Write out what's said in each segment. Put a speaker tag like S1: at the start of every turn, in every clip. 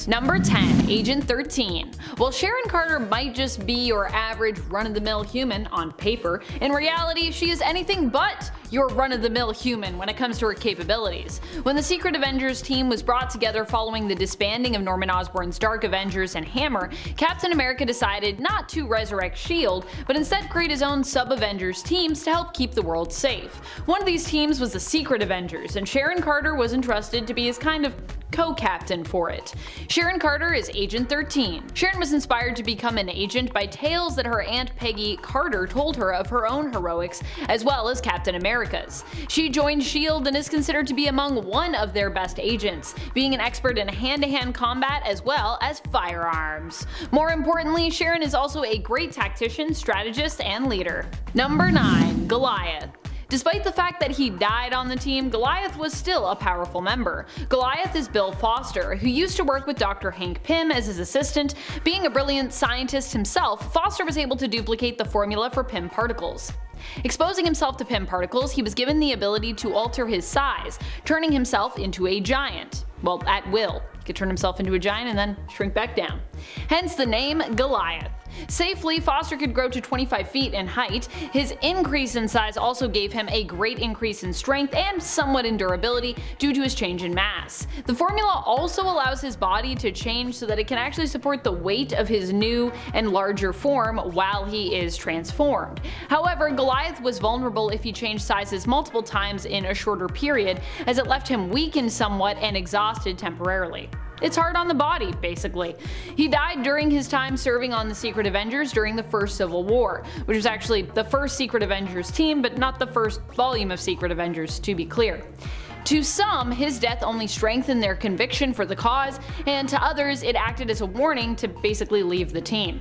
S1: Number 10. Agent 13. While Sharon Carter might just be your average run-of-the-mill human on paper, in reality she is anything but your run-of-the-mill human when it comes to her capabilities. When the Secret Avengers team was brought together following the disbanding of Norman Osborn's Dark Avengers and Hammer, Captain America decided not to resurrect S.H.I.E.L.D., but instead create his own sub-Avengers teams to help keep the world safe. One of these teams was the Secret Avengers, and Sharon Carter was entrusted to be his kind of co-captain for it. Sharon Carter is Agent 13. Sharon was inspired to become an agent by tales that her Aunt Peggy Carter told her of her own heroics, as well as Captain America's. She joined S.H.I.E.L.D. and is considered to be among one of their best agents, being an expert in hand-to-hand combat as well as firearms. More importantly, Sharon is also a great tactician, strategist, and leader. Number 9. Goliath. Despite the fact that he died on the team, Goliath was still a powerful member. Goliath is Bill Foster, who used to work with Dr. Hank Pym as his assistant. Being a brilliant scientist himself, Foster was able to duplicate the formula for Pym particles. Exposing himself to Pym particles, he was given the ability to alter his size, turning himself into a giant. Well, at will. He could turn himself into a giant and then shrink back down. Hence the name Goliath. Safely, Foster could grow to 25 feet in height. His increase in size also gave him a great increase in strength and somewhat in durability due to his change in mass. The formula also allows his body to change so that it can actually support the weight of his new and larger form while he is transformed. However, Goliath was vulnerable if he changed sizes multiple times in a shorter period, as it left him weakened somewhat and exhausted temporarily. It's hard on the body, basically. He died during his time serving on the Secret Avengers during the first Civil War, which was actually the first Secret Avengers team, but not the first volume of Secret Avengers, to be clear. To some, his death only strengthened their conviction for the cause, and to others it acted as a warning to basically leave the team.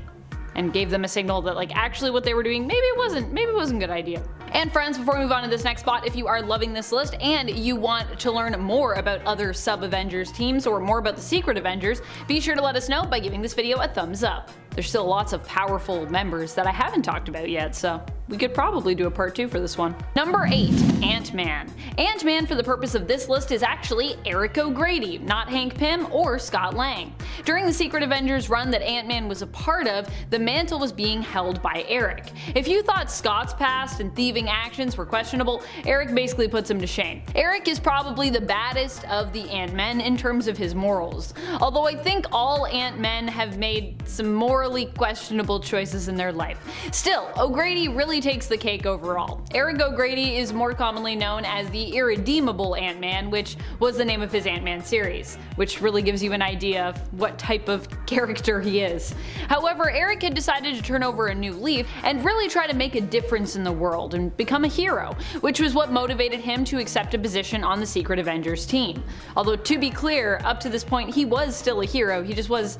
S1: And gave them a signal that actually what they were doing maybe it wasn't a good idea. And friends, before we move on to this next spot, if you are loving this list and you want to learn more about other sub-Avengers teams or more about the Secret Avengers, be sure to let us know by giving this video a thumbs up. There's still lots of powerful members that I haven't talked about yet, so we could probably do a part 2 for this one. Number 8. Ant-Man. Ant-Man for the purpose of this list is actually Eric O'Grady, not Hank Pym or Scott Lang. During the Secret Avengers run that Ant-Man was a part of, the mantle was being held by Eric. If you thought Scott's past and thieving actions were questionable, Eric basically puts him to shame. Eric is probably the baddest of the Ant-Men in terms of his morals, although I think all Ant-Men have made some morally questionable choices in their life. Still, O'Grady really takes the cake overall. Eric O'Grady is more commonly known as the Irredeemable Ant-Man, which was the name of his Ant-Man series, which really gives you an idea of what type of character he is. However, Eric had decided to turn over a new leaf and really try to make a difference in the world and become a hero, which was what motivated him to accept a position on the Secret Avengers team. Although, to be clear, up to this point he was still a hero, he just was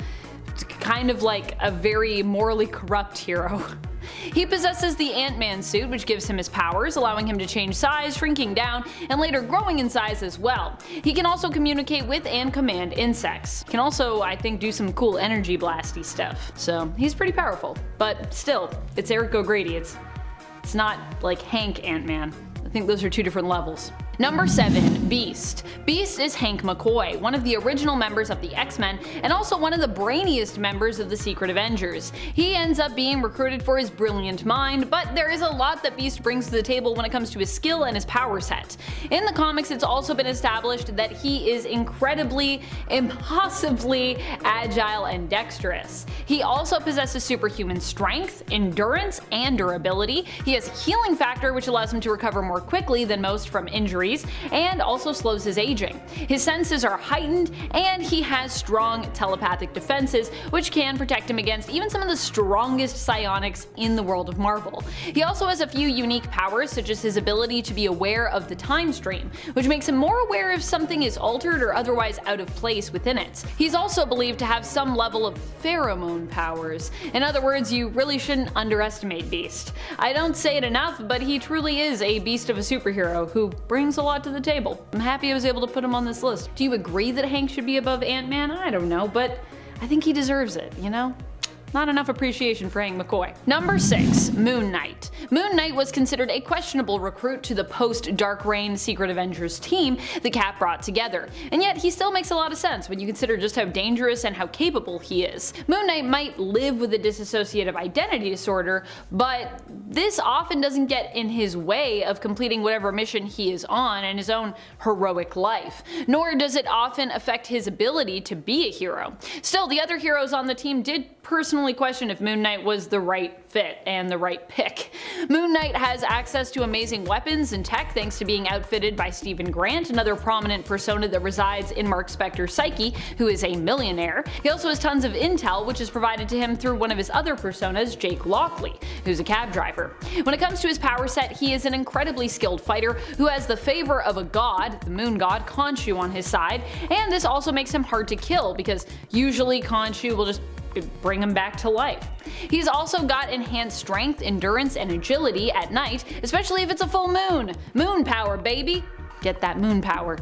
S1: kind of like a very morally corrupt hero. He possesses the Ant-Man suit, which gives him his powers, allowing him to change size, shrinking down, and later growing in size as well. He can also communicate with and command insects. Can also, I think, do some cool energy blasty stuff. So he's pretty powerful. But still, it's Eric O'Grady. It's not like Hank Ant-Man. I think those are two different levels. Number 7. Beast. Beast is Hank McCoy, one of the original members of the X-Men and also one of the brainiest members of the Secret Avengers. He ends up being recruited for his brilliant mind, but there is a lot that Beast brings to the table when it comes to his skill and his power set. In the comics, it's also been established that he is incredibly, impossibly agile and dexterous. He also possesses superhuman strength, endurance, and durability. He has a healing factor which allows him to recover more quickly than most from injuries, and also slows his aging. His senses are heightened, and he has strong telepathic defenses, which can protect him against even some of the strongest psionics in the world of Marvel. He also has a few unique powers, such as his ability to be aware of the time stream, which makes him more aware if something is altered or otherwise out of place within it. He's also believed to have some level of pheromone powers. In other words, you really shouldn't underestimate Beast. I don't say it enough, but he truly is a beast of a superhero who brings a lot to the table. I'm happy I was able to put him on this list. Do you agree that Hank should be above Ant-Man? I don't know, but I think he deserves it, you know? Not enough appreciation for Hank McCoy. Number 6. Moon Knight. Moon Knight was considered a questionable recruit to the post-Dark Reign Secret Avengers team the Cap brought together, and yet he still makes a lot of sense when you consider just how dangerous and how capable he is. Moon Knight might live with a dissociative identity disorder, but this often doesn't get in his way of completing whatever mission he is on in his own heroic life, nor does it often affect his ability to be a hero. Still, the other heroes on the team did personally question if Moon Knight was the right fit and the right pick. Moon Knight has access to amazing weapons and tech thanks to being outfitted by Stephen Grant, another prominent persona that resides in Mark Spector's psyche, who is a millionaire. He also has tons of intel, which is provided to him through one of his other personas, Jake Lockley, who's a cab driver. When it comes to his power set, he is an incredibly skilled fighter who has the favor of a god, the moon god Khonshu, on his side, and this also makes him hard to kill because usually Khonshu will just bring him back to life. He's also got enhanced strength, endurance, and agility at night, especially if it's a full moon. Moon power, baby! Get that moon power.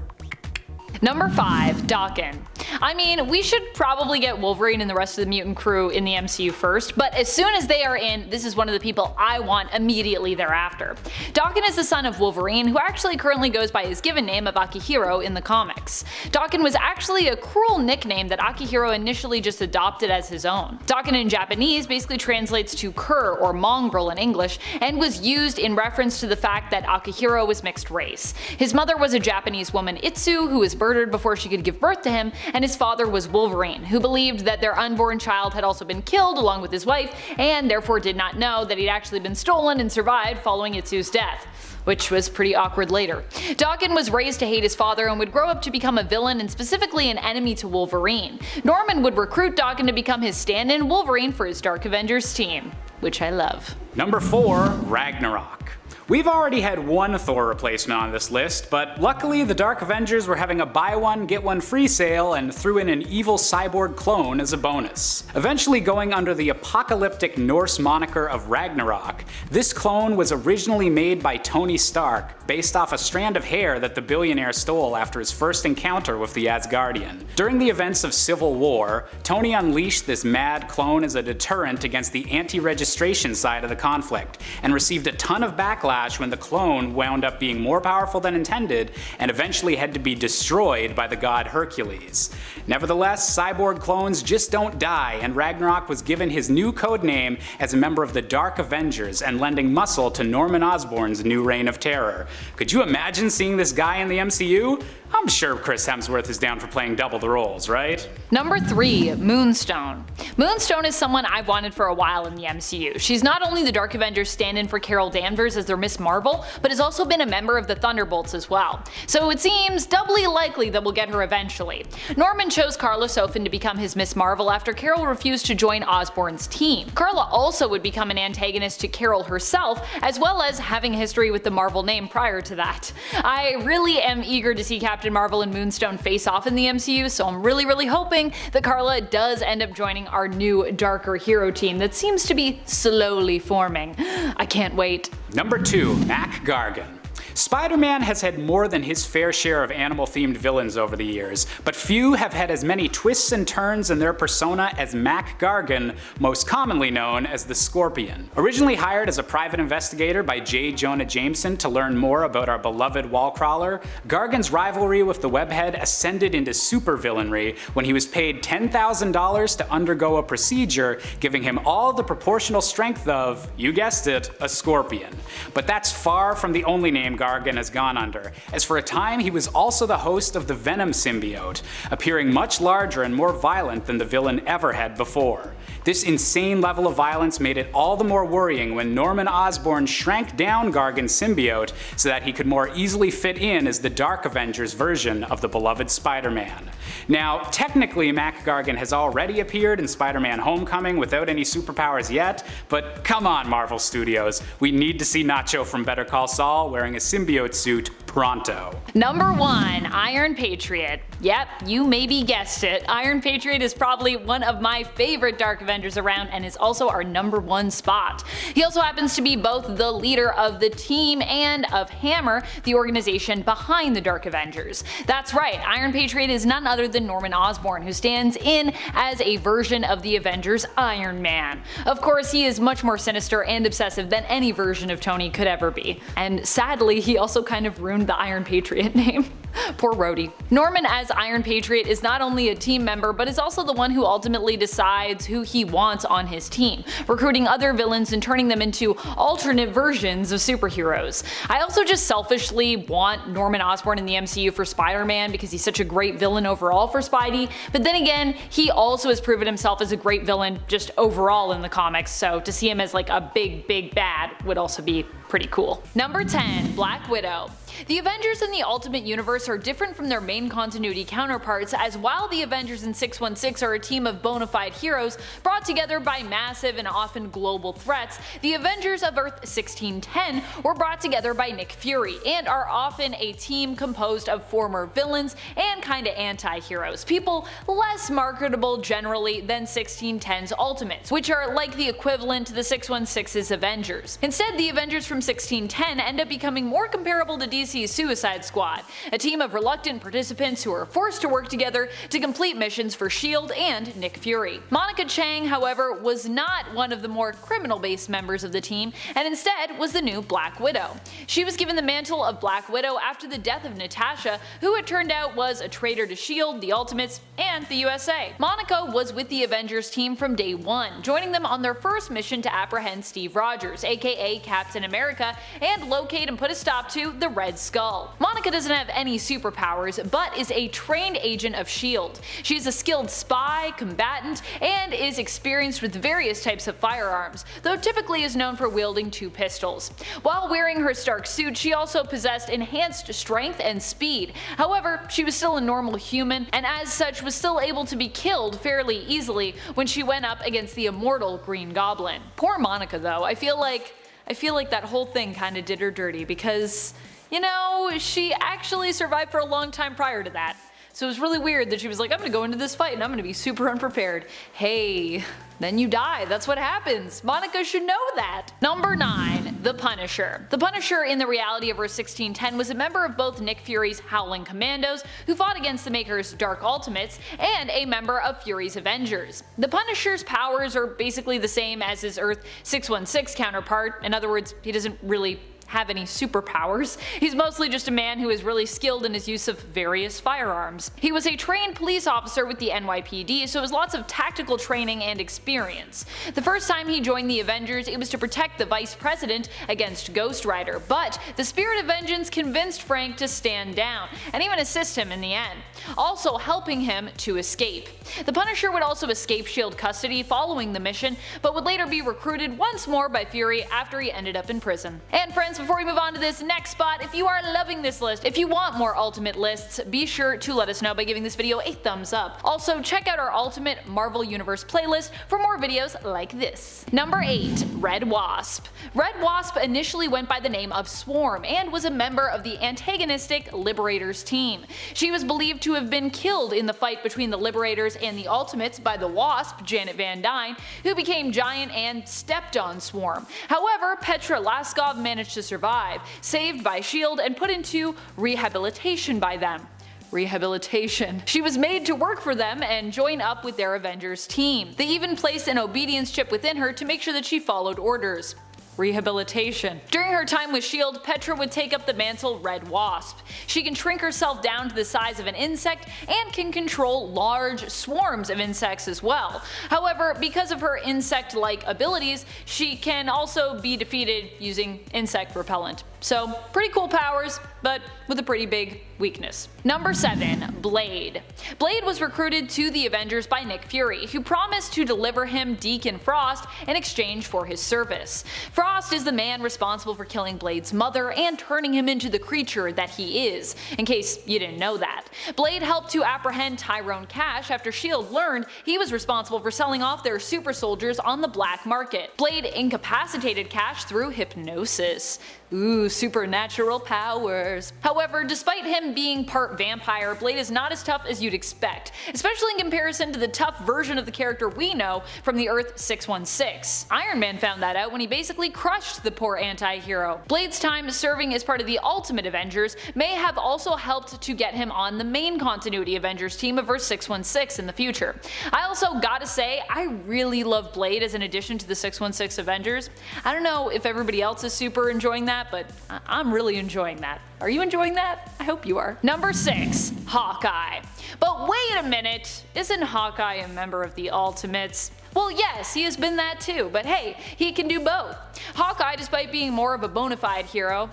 S1: Number 5. Daken. I mean, we should probably get Wolverine and the rest of the mutant crew in the MCU first, but as soon as they are in, this is one of the people I want immediately thereafter. Daken is the son of Wolverine, who actually currently goes by his given name of Akihiro in the comics. Daken was actually a cruel nickname that Akihiro initially just adopted as his own. Daken in Japanese basically translates to cur or mongrel in English, and was used in reference to the fact that Akihiro was mixed race. His mother was a Japanese woman, Itsu, who was murdered before she could give birth to him, and his father was Wolverine, who believed that their unborn child had also been killed along with his wife, and therefore did not know that he'd actually been stolen and survived following Itsu's death, which was pretty awkward later. Daken was raised to hate his father and would grow up to become a villain and specifically an enemy to Wolverine. Norman would recruit Daken to become his stand-in Wolverine for his Dark Avengers team, which I love.
S2: Number 4. Ragnarok. We've already had one Thor replacement on this list, but luckily the Dark Avengers were having a buy one get one free sale and threw in an evil cyborg clone as a bonus. Eventually going under the apocalyptic Norse moniker of Ragnarok, this clone was originally made by Tony Stark, based off a strand of hair that the billionaire stole after his first encounter with the Asgardian. During the events of Civil War, Tony unleashed this mad clone as a deterrent against the anti-registration side of the conflict, and received a ton of backlash when the clone wound up being more powerful than intended and eventually had to be destroyed by the god Hercules. Nevertheless, cyborg clones just don't die, and Ragnarok was given his new codename as a member of the Dark Avengers and lending muscle to Norman Osborn's new reign of terror. Could you imagine seeing this guy in the MCU? I'm sure Chris Hemsworth is down for playing double the roles, right?
S1: Number 3. Moonstone. Moonstone is someone I've wanted for a while in the MCU. She's not only the Dark Avengers stand-in for Carol Danvers as their Miss Marvel, but has also been a member of the Thunderbolts as well. So it seems doubly likely that we'll get her eventually. Norman chose Karla Sofin to become his Miss Marvel after Carol refused to join Osborn's team. Karla also would become an antagonist to Carol herself, as well as having a history with the Marvel name prior to that. I really am eager to see Captain Marvel and Moonstone face off in the MCU, so I'm really hoping that Karla does end up joining our new darker hero team that seems to be slowly forming. I can't wait.
S2: Number 2. Mac Gargan. Spider-Man has had more than his fair share of animal-themed villains over the years, but few have had as many twists and turns in their persona as Mac Gargan, most commonly known as the Scorpion. Originally hired as a private investigator by J. Jonah Jameson to learn more about our beloved Wallcrawler, Gargan's rivalry with the Webhead ascended into supervillainry when he was paid $10,000 to undergo a procedure giving him all the proportional strength of, you guessed it, a scorpion. But that's far from the only name Gargan has gone under, as for a time he was also the host of the Venom symbiote, appearing much larger and more violent than the villain ever had before. This insane level of violence made it all the more worrying when Norman Osborn shrank down Gargan's symbiote so that he could more easily fit in as the Dark Avengers version of the beloved Spider-Man. Now, technically Mac Gargan has already appeared in Spider-Man Homecoming without any superpowers yet, but come on Marvel Studios, we need to see Nacho from Better Call Saul wearing a symbiote suit pronto.
S1: Number 1. Iron Patriot. Yep, you maybe guessed it. Iron Patriot is probably one of my favorite Dark Avengers around and is also our number 1 spot. He also happens to be both the leader of the team and of Hammer, the organization behind the Dark Avengers. That's right, Iron Patriot is none other than Norman Osborn, who stands in as a version of the Avengers' Iron Man. Of course, he is much more sinister and obsessive than any version of Tony could ever be. And sadly, he also kind of ruined the Iron Patriot name. Poor Rhodey. Norman as Iron Patriot is not only a team member, but is also the one who ultimately decides who he wants on his team, recruiting other villains and turning them into alternate versions of superheroes. I also just selfishly want Norman Osborn in the MCU for Spider-Man because he's such a great villain overall for Spidey, but then again, he also has proven himself as a great villain just overall in the comics, so to see him as like a big bad would also be pretty cool. Number 10. Black Widow. The Avengers in the Ultimate Universe are different from their main continuity counterparts, as while the Avengers in 616 are a team of bona fide heroes brought together by massive and often global threats, the Avengers of Earth 1610 were brought together by Nick Fury and are often a team composed of former villains and kinda anti-heroes, people less marketable generally than 1610's Ultimates, which are like the equivalent to the 616's Avengers. Instead, the Avengers from 1610 end up becoming more comparable to DC's Suicide Squad, a team of reluctant participants who are forced to work together to complete missions for S.H.I.E.L.D. and Nick Fury. Monica Chang, however, was not one of the more criminal-based members of the team, and instead was the new Black Widow. She was given the mantle of Black Widow after the death of Natasha, who it turned out was a traitor to S.H.I.E.L.D., the Ultimates, and the USA. Monica was with the Avengers team from day one, joining them on their first mission to apprehend Steve Rogers, aka Captain America, and locate and put a stop to the Red Skull. Monica doesn't have any superpowers, but is a trained agent of S.H.I.E.L.D. She is a skilled spy, combatant, and is experienced with various types of firearms, though typically is known for wielding 2 pistols. While wearing her Stark suit, she also possessed enhanced strength and speed. However, she was still a normal human, and as such was still able to be killed fairly easily when she went up against the immortal Green Goblin. Poor Monica though, I feel like that whole thing kinda did her dirty because, you know, she actually survived for a long time prior to that. So it was really weird that she was like, I'm gonna go into this fight and I'm gonna be super unprepared. Hey, then you die. That's what happens. Monica should know that. Number 9. The Punisher. The Punisher in the reality of Earth 1610 was a member of both Nick Fury's Howling Commandos, who fought against the Maker's Dark Ultimates, and a member of Fury's Avengers. The Punisher's powers are basically the same as his Earth 616 counterpart. In other words, he doesn't really have any superpowers. He's mostly just a man who is really skilled in his use of various firearms. He was a trained police officer with the NYPD, so it was lots of tactical training and experience. The first time he joined the Avengers, it was to protect the Vice President against Ghost Rider, but the spirit of vengeance convinced Frank to stand down, and even assist him in the end, also helping him to escape. The Punisher would also escape S.H.I.E.L.D. custody following the mission, but would later be recruited once more by Fury after he ended up in prison. And friends, before we move on to this next spot, if you are loving this list, if you want more Ultimate lists, be sure to let us know by giving this video a thumbs up. Also, check out our Ultimate Marvel Universe playlist for more videos like this. Number 8. Red Wasp. Red Wasp initially went by the name of Swarm and was a member of the antagonistic Liberators team. She was believed to have been killed in the fight between the Liberators and the Ultimates by the Wasp, Janet Van Dyne, who became giant and stepped on Swarm. However, Petra Laskov managed to survive, saved by S.H.I.E.L.D. and put into rehabilitation by them. Rehabilitation. She was made to work for them and join up with their Avengers team. They even placed an obedience chip within her to make sure that she followed orders. Rehabilitation. During her time with S.H.I.E.L.D., Petra would take up the mantle Red Wasp. She can shrink herself down to the size of an insect and can control large swarms of insects as well. However, because of her insect-like abilities, she can also be defeated using insect repellent. So, pretty cool powers, but with a pretty big weakness. Number 7. Blade. Blade was recruited to the Avengers by Nick Fury, who promised to deliver him Daken Frost in exchange for his service. Frost is the man responsible for killing Blade's mother and turning him into the creature that he is, in case you didn't know that. Blade helped to apprehend Tyrone Cash after S.H.I.E.L.D. learned he was responsible for selling off their super soldiers on the black market. Blade incapacitated Cash through hypnosis. Ooh, supernatural powers. However, despite him being part vampire, Blade is not as tough as you'd expect, especially in comparison to the tough version of the character we know from the Earth 616. Iron Man found that out when he basically crushed the poor anti-hero. Blade's time serving as part of the Ultimate Avengers may have also helped to get him on the main continuity Avengers team of Earth 616 in the future. I also gotta say, I really love Blade as an addition to the 616 Avengers. I don't know if everybody else is super enjoying that, but I'm really enjoying that. Are you enjoying that? I hope you are. Number 6. Hawkeye. But wait a minute, isn't Hawkeye a member of the Ultimates? Well, yes, he has been that too, but hey, he can do both. Hawkeye, despite being more of a bona fide hero,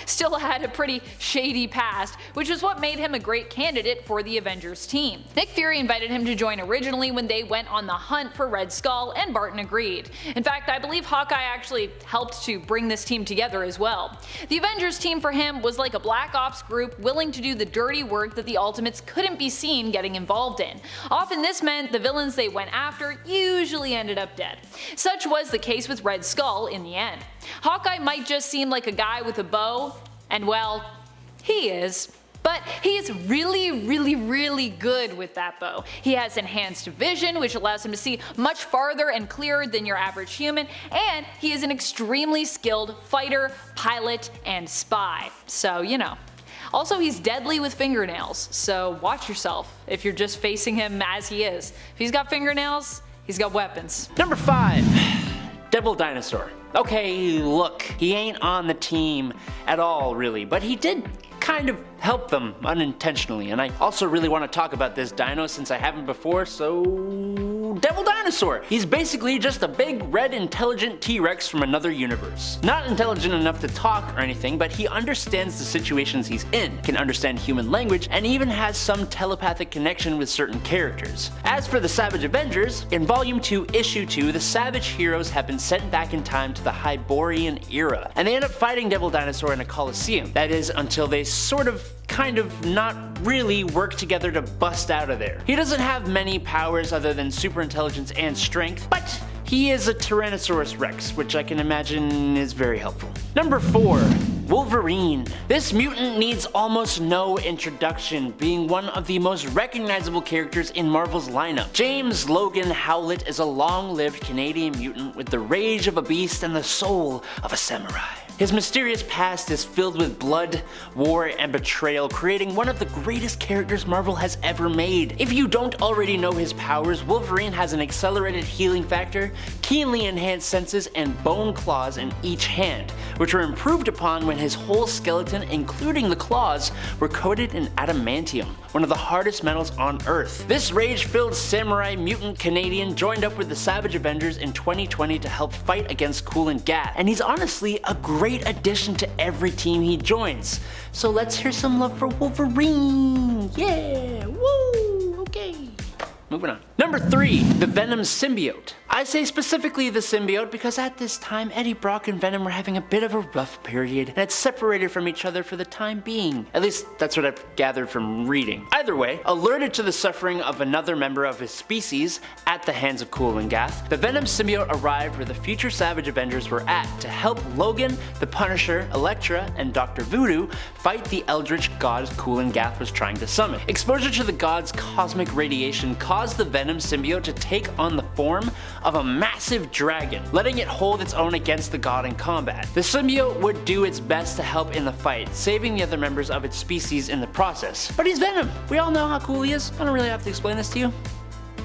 S1: still had a pretty shady past, which is what made him a great candidate for the Avengers team. Nick Fury invited him to join originally when they went on the hunt for Red Skull, and Barton agreed. In fact, I believe Hawkeye actually helped to bring this team together as well. The Avengers team for him was like a Black Ops group willing to do the dirty work that the Ultimates couldn't be seen getting involved in. Often this meant the villains they went after usually ended up dead. Such was the case with Red Skull in the end. Hawkeye might just seem like a guy with a bow, and well, he is. But he is really good with that bow. He has enhanced vision, which allows him to see much farther and clearer than your average human, and he is an extremely skilled fighter, pilot, and spy. So, you know. Also, he's deadly with fingernails, so watch yourself if you're just facing him as he is. If he's got fingernails, he's got weapons.
S3: Number 5. Devil Dinosaur. Okay, look, he ain't on the team at all really, but he did kind of help them unintentionally, and I also really want to talk about this dino since I haven't before, so Devil Dinosaur. He's basically just a big red intelligent T-Rex from another universe. Not intelligent enough to talk or anything, but he understands the situations he's in, can understand human language, and even has some telepathic connection with certain characters. As for the Savage Avengers, in Volume 2, Issue 2, the Savage heroes have been sent back in time to the Hyborian era, and they end up fighting Devil Dinosaur in a coliseum. That is, until they kind of not really work together to bust out of there. He doesn't have many powers other than super intelligence and strength, but he is a Tyrannosaurus Rex, which I can imagine is very helpful. Number 4. Wolverine. This mutant needs almost no introduction, being one of the most recognizable characters in Marvel's lineup. James Logan Howlett is a long-lived Canadian mutant with the rage of a beast and the soul of a samurai. His mysterious past is filled with blood, war, and betrayal, creating one of the greatest characters Marvel has ever made. If you don't already know his powers, Wolverine has an accelerated healing factor, keenly enhanced senses, and bone claws in each hand, which were improved upon when his whole skeleton, including the claws, were coated in adamantium, one of the hardest metals on Earth. This rage-filled samurai mutant Canadian joined up with the Savage Avengers in 2020 to help fight against Cloak and Dagger, and he's honestly a great addition to every team he joins. So let's hear some love for Wolverine! Yeah! Woo! Okay. Moving on. Number 3. The Venom Symbiote. I say specifically the symbiote because at this time Eddie Brock and Venom were having a bit of a rough period and had separated from each other for the time being. At least that's what I've gathered from reading. Either way, alerted to the suffering of another member of his species at the hands of Cloak and Dagger, the Venom symbiote arrived where the future Savage Avengers were at to help Logan, the Punisher, Elektra, and Dr. Voodoo fight the eldritch god Cloak and Dagger was trying to summon. Exposure to the god's cosmic radiation caused the Venom symbiote to take on the form of a massive dragon, letting it hold its own against the god in combat. The symbiote would do its best to help in the fight, saving the other members of its species in the process. But he's Venom! We all know how cool he is. I don't really have to explain this to you.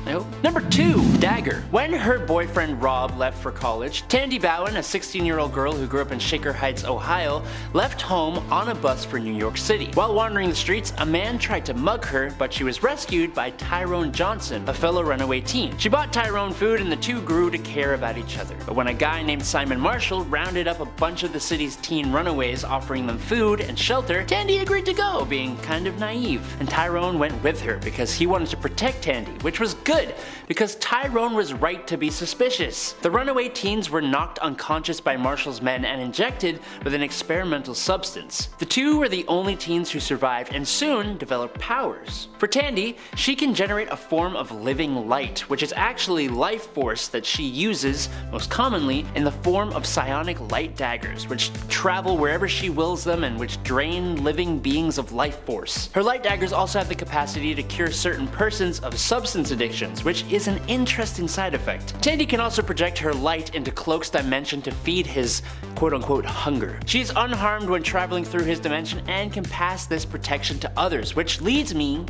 S3: I hope. Number 2. Dagger. When her boyfriend Rob left for college, Tandy Bowen, a 16-year-old girl who grew up in Shaker Heights, Ohio, left home on a bus for New York City. While wandering the streets, a man tried to mug her, but she was rescued by Tyrone Johnson, a fellow runaway teen. She bought Tyrone food and the two grew to care about each other. But when a guy named Simon Marshall rounded up a bunch of the city's teen runaways offering them food and shelter, Tandy agreed to go, being kind of naive. And Tyrone went with her because he wanted to protect Tandy, which was good good, because Tyrone was right to be suspicious. The runaway teens were knocked unconscious by Marshall's men and injected with an experimental substance. The two were the only teens who survived and soon developed powers. For Tandy, she can generate a form of living light, which is actually life force that she uses most commonly in the form of psionic light daggers, which travel wherever she wills them and which drain living beings of life force. Her light daggers also have the capacity to cure certain persons of substance addictions, which is an interesting side effect. Tandy can also project her light into Cloak's dimension to feed his quote-unquote hunger. She is unharmed when traveling through his dimension and can pass this protection to others, which leads me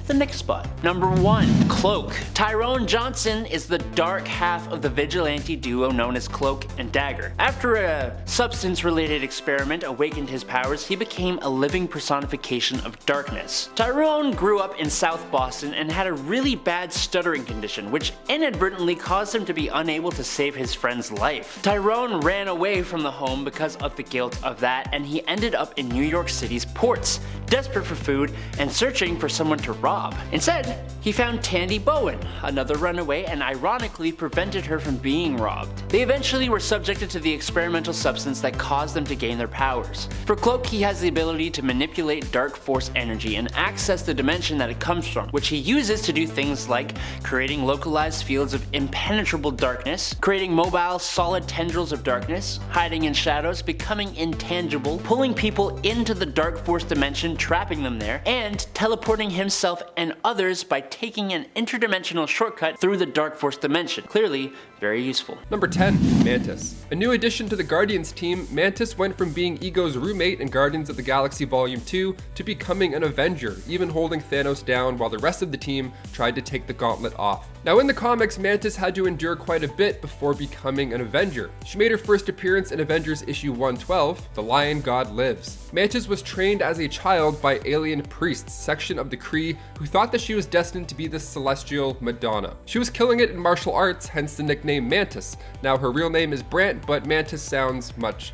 S3: the next spot. Number 1. Cloak. Tyrone Johnson is the dark half of the vigilante duo known as Cloak and Dagger. After a substance-related experiment awakened his powers, he became a living personification of darkness. Tyrone grew up in South Boston and had a really bad stuttering condition, which inadvertently caused him to be unable to save his friend's life. Tyrone ran away from the home because of the guilt of that, and he ended up in New York City's ports, desperate for food and searching for someone to rob. Instead, he found Tandy Bowen, another runaway, and ironically prevented her from being robbed. They eventually were subjected to the experimental substance that caused them to gain their powers. For Cloak, he has the ability to manipulate dark force energy and access the dimension that it comes from, which he uses to do things like creating localized fields of impenetrable darkness, creating mobile solid tendrils of darkness, hiding in shadows, becoming intangible, pulling people into the dark force dimension, trapping them there, and teleporting himself and others by taking an interdimensional shortcut through the dark force dimension. Clearly, very useful.
S4: Number 10. Mantis. A new addition to the Guardians team, Mantis went from being Ego's roommate in Guardians of the Galaxy Volume 2 to becoming an Avenger, even holding Thanos down while the rest of the team tried to take the gauntlet off. Now in the comics, Mantis had to endure quite a bit before becoming an Avenger. She made her first appearance in Avengers issue 112, The Lion God Lives. Mantis was trained as a child by alien priests, section of the Kree, who thought that she was destined to be the celestial Madonna. She was killing it in martial arts, hence the nickname Mantis. Now her real name is Brant, but Mantis sounds much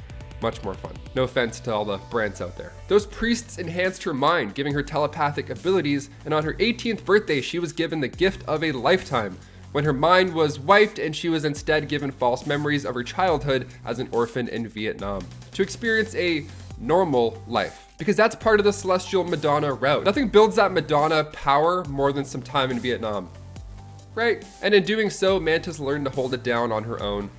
S4: more fun. No offense to all the Brants out there. Those priests enhanced her mind, giving her telepathic abilities, and on her 18th birthday, she was given the gift of a lifetime, when her mind was wiped and she was instead given false memories of her childhood as an orphan in Vietnam, to experience a normal life. Because that's part of the celestial Madonna route. Nothing builds that Madonna power more than some time in Vietnam, right? And in doing so, Mantis learned to hold it down on her own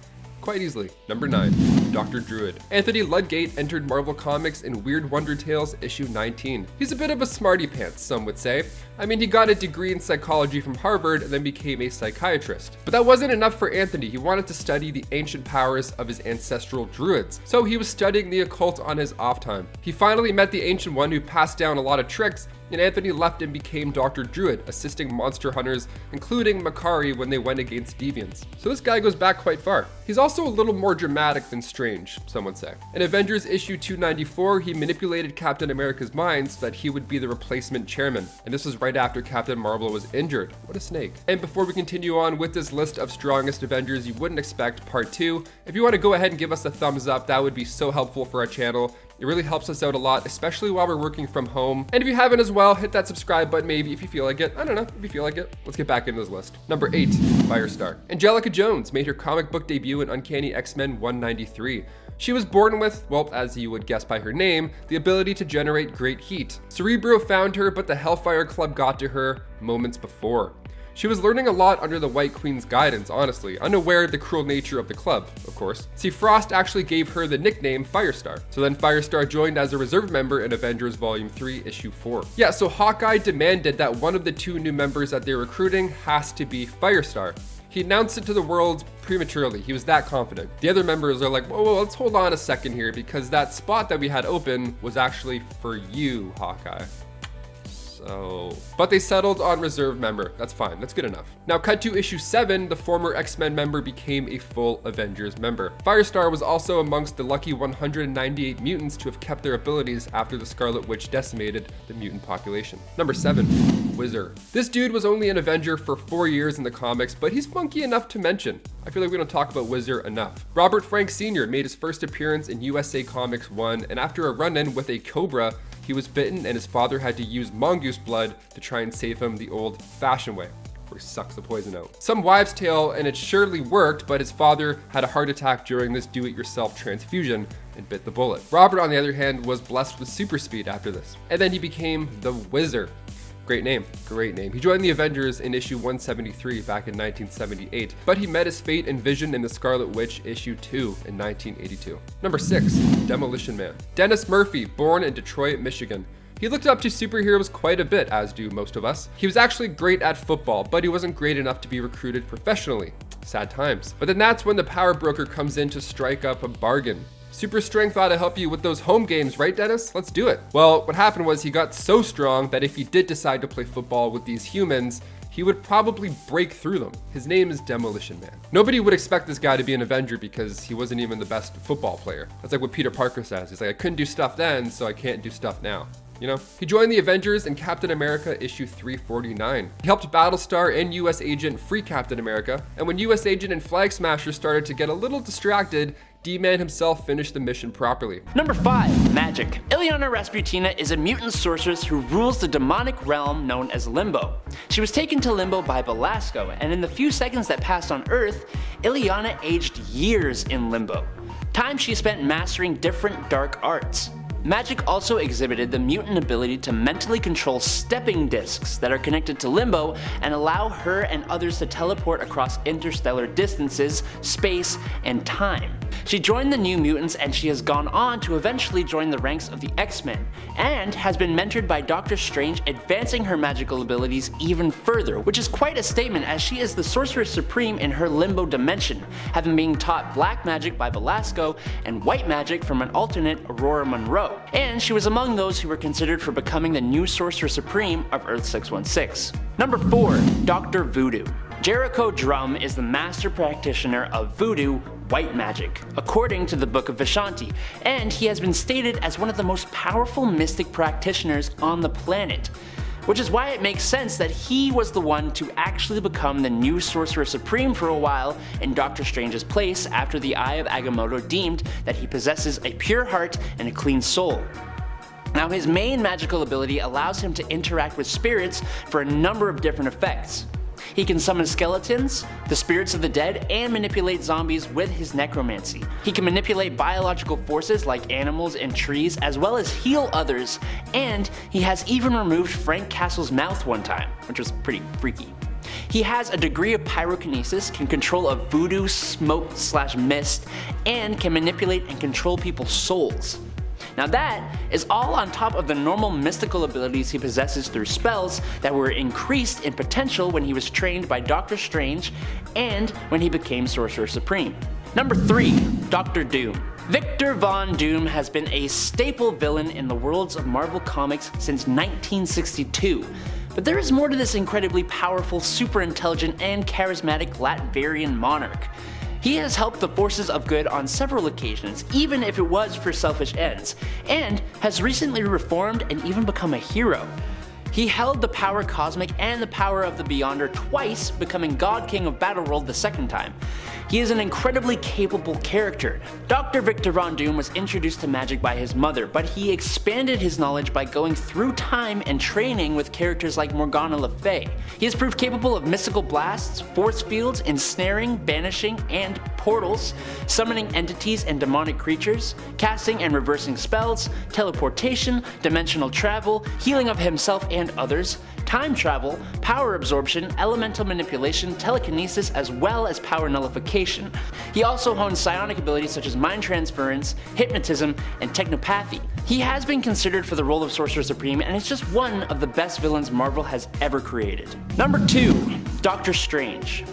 S4: quite easily. Number 9. Dr. Druid. Anthony Ludgate entered Marvel Comics in Weird Wonder Tales issue 19. He's a bit of a smarty pants, some would say. I mean, he got a degree in psychology from Harvard and then became a psychiatrist. But that wasn't enough for Anthony. He wanted to study the ancient powers of his ancestral druids. So he was studying the occult on his off time. He finally met the ancient one who passed down a lot of tricks, and Anthony left and became Dr. Druid, assisting monster hunters, including Makari when they went against deviants. So this guy goes back quite far. He's also a little more dramatic than strange, some would say. In Avengers issue 294, he manipulated Captain America's mind so that he would be the replacement chairman. And this was right after Captain Marvel was injured. What a snake. And before we continue on with this list of strongest Avengers you wouldn't expect, part 2, if you want to go ahead and give us a thumbs up, that would be so helpful for our channel. It really helps us out a lot, especially while we're working from home. And if you haven't as well, hit that subscribe button maybe if you feel like it. I don't know, if you feel like it. Let's get back into this list. Number 8, Firestar. Angelica Jones made her comic book debut in Uncanny X-Men 193. She was born with, well, as you would guess by her name, the ability to generate great heat. Cerebro found her, but the Hellfire Club got to her moments before. She was learning a lot under the White Queen's guidance, honestly, unaware of the cruel nature of the club, of course. See, Frost actually gave her the nickname Firestar. So then Firestar joined as a reserve member in Avengers Volume 3, Issue 4. Yeah, so Hawkeye demanded that one of the 2 new members that they're recruiting has to be Firestar. He announced it to the world prematurely. He was that confident. The other members are like, whoa, let's hold on a second here, because that spot that we had open was actually for you, Hawkeye. But they settled on reserve member. That's fine, that's good enough. Now cut to issue 7, the former X-Men member became a full Avengers member. Firestar was also amongst the lucky 198 mutants to have kept their abilities after the Scarlet Witch decimated the mutant population. Number 7, Wizard. This dude was only an Avenger for 4 years in the comics, but he's funky enough to mention. I feel like we don't talk about Wizard enough. Robert Frank Sr. made his first appearance in USA Comics 1, and after a run-in with a Cobra, he was bitten and his father had to use mongoose blood to try and save him the old-fashioned way. where he sucks the poison out. Some wives' tale, and it surely worked, but his father had a heart attack during this do-it-yourself transfusion and bit the bullet. Robert, on the other hand, was blessed with super speed after this. And then he became the Wizard. Great name, great name. He joined the Avengers in issue 173 back in 1978, but he met his fate and vision in the Scarlet Witch issue 2 in 1982. Number 6, Demolition Man. Dennis Murphy, born in Detroit, Michigan. He looked up to superheroes quite a bit, as do most of us. He was actually great at football, but he wasn't great enough to be recruited professionally. Sad times. But then that's when the power broker comes in to strike up a bargain. Super strength ought to help you with those home games, right, Dennis? Let's do it. Well, what happened was he got so strong that if he did decide to play football with these humans, he would probably break through them. His name is Demolition Man. Nobody would expect this guy to be an Avenger because he wasn't even the best football player. That's like what Peter Parker says. He's like, I couldn't do stuff then, so I can't do stuff now. You know? He joined the Avengers in Captain America issue 349. He helped Battlestar and US Agent free Captain America, and when US Agent and Flag Smasher started to get a little distracted, D-Man himself finished the mission properly.
S3: Number 5, Magic. Ileana Rasputina is a mutant sorceress who rules the demonic realm known as Limbo. She was taken to Limbo by Belasco, and in the few seconds that passed on Earth, Ileana aged years in Limbo. Time she spent mastering different dark arts. Magic also exhibited the mutant ability to mentally control stepping discs that are connected to Limbo and allow her and others to teleport across interstellar distances, space, and time. She joined the New Mutants, and she has gone on to eventually join the ranks of the X-Men, and has been mentored by Doctor Strange, advancing her magical abilities even further, which is quite a statement as she is the Sorceress Supreme in her Limbo dimension, having been taught black magic by Belasco and white magic from an alternate Aurora Monroe. And she was among those who were considered for becoming the new Sorcerer Supreme of Earth 616. Number 4, Dr. Voodoo. Jericho Drum is the master practitioner of voodoo white magic, according to the Book of Vishanti, and he has been stated as one of the most powerful mystic practitioners on the planet. Which is why it makes sense that he was the one to actually become the new Sorcerer Supreme for a while in Doctor Strange's place after the Eye of Agamotto deemed that he possesses a pure heart and a clean soul. Now, his main magical ability allows him to interact with spirits for a number of different effects. He can summon skeletons, the spirits of the dead, and manipulate zombies with his necromancy. He can manipulate biological forces like animals and trees, as well as heal others, and he has even removed Frank Castle's mouth one time, which was pretty freaky. He has a degree of pyrokinesis, can control a voodoo smoke/mist, and can manipulate and control people's souls. Now that is all on top of the normal mystical abilities he possesses through spells that were increased in potential when he was trained by Doctor Strange and when he became Sorcerer Supreme. Number 3, Dr. Doom. Victor Von Doom has been a staple villain in the worlds of Marvel Comics since 1962. But there is more to this incredibly powerful, super intelligent, and charismatic Latvian monarch. He has helped the forces of good on several occasions, even if it was for selfish ends, and has recently reformed and even become a hero. He held the power cosmic and the power of the Beyonder twice, becoming God King of Battleworld the second time. He is an incredibly capable character. Dr. Victor Von Doom was introduced to magic by his mother, but he expanded his knowledge by going through time and training with characters like Morgana Le Fay. He has proved capable of mystical blasts, force fields, ensnaring, banishing, and portals, summoning entities and demonic creatures, casting and reversing spells, teleportation, dimensional travel, healing of himself and others, time travel, power absorption, elemental manipulation, telekinesis, as well as power nullification. He also hones psionic abilities such as mind transference, hypnotism, and technopathy. He has been considered for the role of Sorcerer Supreme, and is just one of the best villains Marvel has ever created. Number 2, Doctor Strange.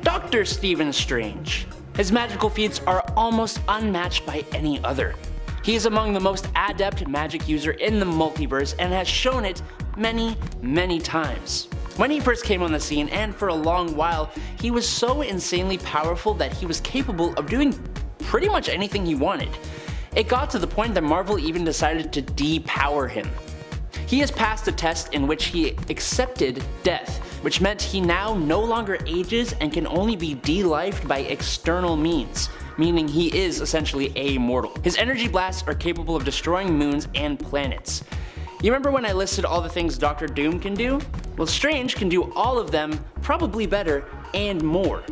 S3: Dr. Stephen Strange. His magical feats are almost unmatched by any other. He is among the most adept magic user in the multiverse and has shown it many times. When he first came on the scene, and for a long while, he was so insanely powerful that he was capable of doing pretty much anything he wanted. It got to the point that Marvel even decided to depower him. He has passed a test in which he accepted death, which meant he now no longer ages and can only be de-lifed by external means, meaning he is essentially immortal. His energy blasts are capable of destroying moons and planets. You remember when I listed all the things Dr. Doom can do? Well, Strange can do all of them, probably better, and more.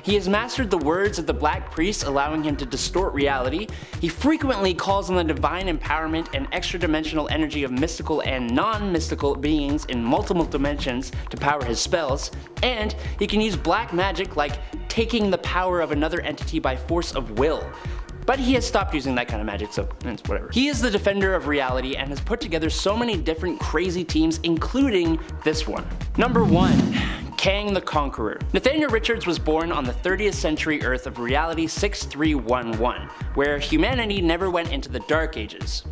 S3: He has mastered the words of the Black Priest, allowing him to distort reality. He frequently calls on the divine empowerment and extra-dimensional energy of mystical and non-mystical beings in multiple dimensions to power his spells, and he can use black magic like taking the power of another entity by force of will. But he has stopped using that kind of magic, so it's whatever. He is the defender of reality and has put together so many different crazy teams, including this one. Number 1. Kang the Conqueror. Nathaniel Richards was born on the 30th century Earth of Reality 6311, where humanity never went into the Dark Ages.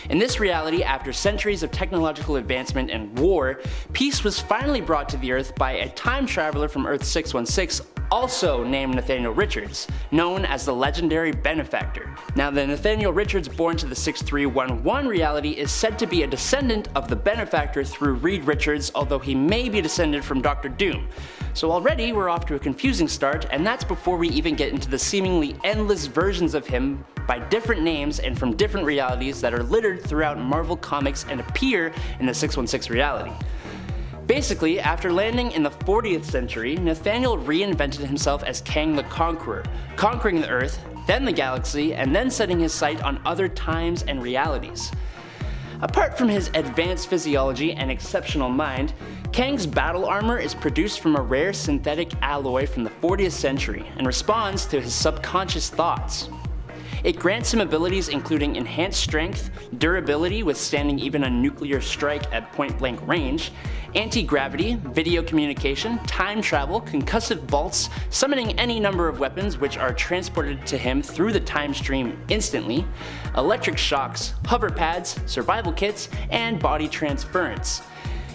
S3: In this reality, after centuries of technological advancement and war, peace was finally brought to the Earth by a time traveler from Earth 616, also named Nathaniel Richards, known as the legendary Benefactor. Now, the Nathaniel Richards born to the 6311 reality is said to be a descendant of the Benefactor through Reed Richards, although he may be descended from Dr. Doom. So already we're off to a confusing start, and that's before we even get into the seemingly endless versions of him by different names and from different realities that are littered throughout Marvel Comics and appear in the 616 reality. Basically, after landing in the 40th century, Nathaniel reinvented himself as Kang the Conqueror, conquering the Earth, then the galaxy, and then setting his sight on other times and realities. Apart from his advanced physiology and exceptional mind, Kang's battle armor is produced from a rare synthetic alloy from the 40th century and responds to his subconscious thoughts. It grants him abilities including enhanced strength, durability withstanding even a nuclear strike at point-blank range, anti-gravity, video communication, time travel, concussive bolts, summoning any number of weapons which are transported to him through the time stream instantly, electric shocks, hover pads, survival kits, and body transference.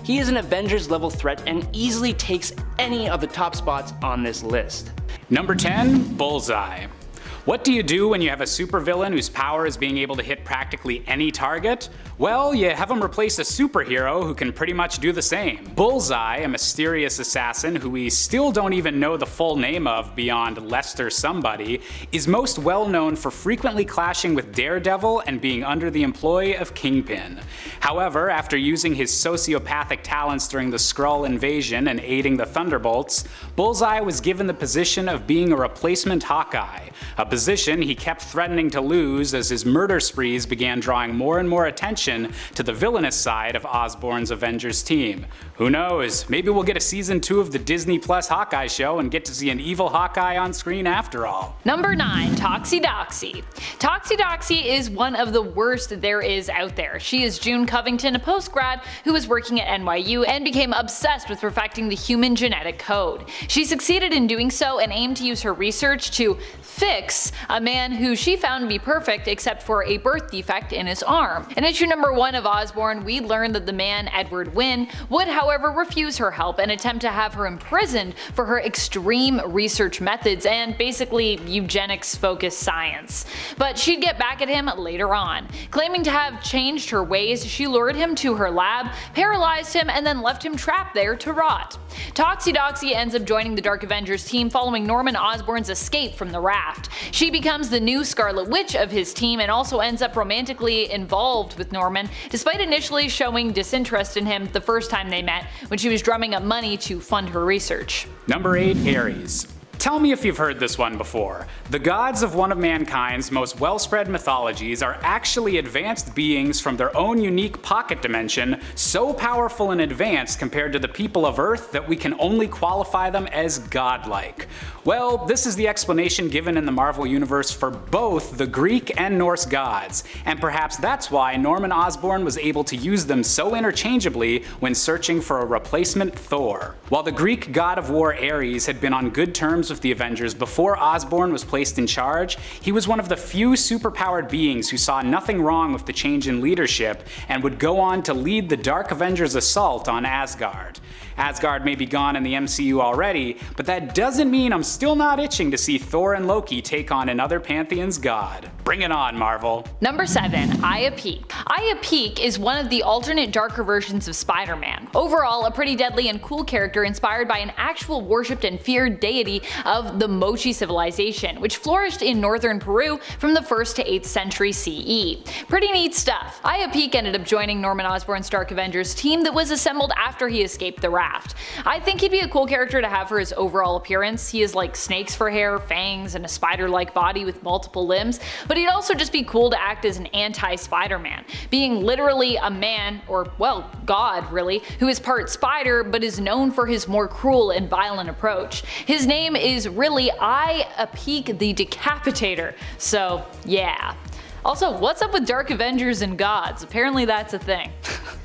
S3: He is an Avengers level threat and easily takes any of the top spots on this list.
S2: Number 10, Bullseye. What do you do when you have a supervillain whose power is being able to hit practically any target? Well, you have him replace a superhero who can pretty much do the same. Bullseye, a mysterious assassin who we still don't even know the full name of beyond Lester somebody, is most well known for frequently clashing with Daredevil and being under the employ of Kingpin. However, after using his sociopathic talents during the Skrull invasion and aiding the Thunderbolts, Bullseye was given the position of being a replacement Hawkeye, a position he kept threatening to lose as his murder sprees began drawing more and more attention to the villainous side of Osborn's Avengers team. Who knows, maybe we'll get a season 2 of the Disney Plus Hawkeye show and get to see an evil Hawkeye on screen after all.
S1: Number 9, Toxie. Toxie is one of the worst there is out there. She is June Covington, a post-grad who was working at NYU and became obsessed with perfecting the human genetic code. She succeeded in doing so and aimed to use her research to fix a man who she found to be perfect except for a birth defect in his arm. In issue number 1 of Osborn, we learned that the man, Edward Wynn, would however refuse her help and attempt to have her imprisoned for her extreme research methods and basically eugenics-focused science. But she'd get back at him later on. Claiming to have changed her ways, she lured him to her lab, paralyzed him, and then left him trapped there to rot. Toxie ends up joining the Dark Avengers team following Norman Osborn's escape from the raft. She becomes the new Scarlet Witch of his team and also ends up romantically involved with Norman, despite initially showing disinterest in him the first time they met when she was drumming up money to fund her research.
S2: Number 8, Ares. Tell me if you've heard this one before. The gods of one of mankind's most well-spread mythologies are actually advanced beings from their own unique pocket dimension, so powerful and advanced compared to the people of Earth that we can only qualify them as godlike. Well, this is the explanation given in the Marvel Universe for both the Greek and Norse gods, and perhaps that's why Norman Osborn was able to use them so interchangeably when searching for a replacement Thor. While the Greek god of war Ares had been on good terms with the Avengers before Osborn was placed in charge, he was one of the few superpowered beings who saw nothing wrong with the change in leadership and would go on to lead the Dark Avengers assault on Asgard. Asgard may be gone in the MCU already, but that doesn't mean I'm still not itching to see Thor and Loki take on another Pantheon's god. Bring it on, Marvel.
S1: Number 7. Aya Peak. Aya Peak is one of the alternate darker versions of Spider-Man. Overall, a pretty deadly and cool character inspired by an actual worshipped and feared deity of the Mochi civilization, which flourished in northern Peru from the 1st to 8th century CE. Pretty neat stuff. Aya Peak ended up joining Norman Osborn's Dark Avengers team that was assembled after he escaped the raft. I think he'd be a cool character to have for his overall appearance. He has like snakes for hair, fangs, and a spider-like body with multiple limbs, but he'd also just be cool to act as an anti-Spider-Man, being literally a man, or well, god really, who is part spider but is known for his more cruel and violent approach. His name is really Aya Peak the Decapitator, so yeah. Also, what's up with Dark Avengers and gods? Apparently that's a thing.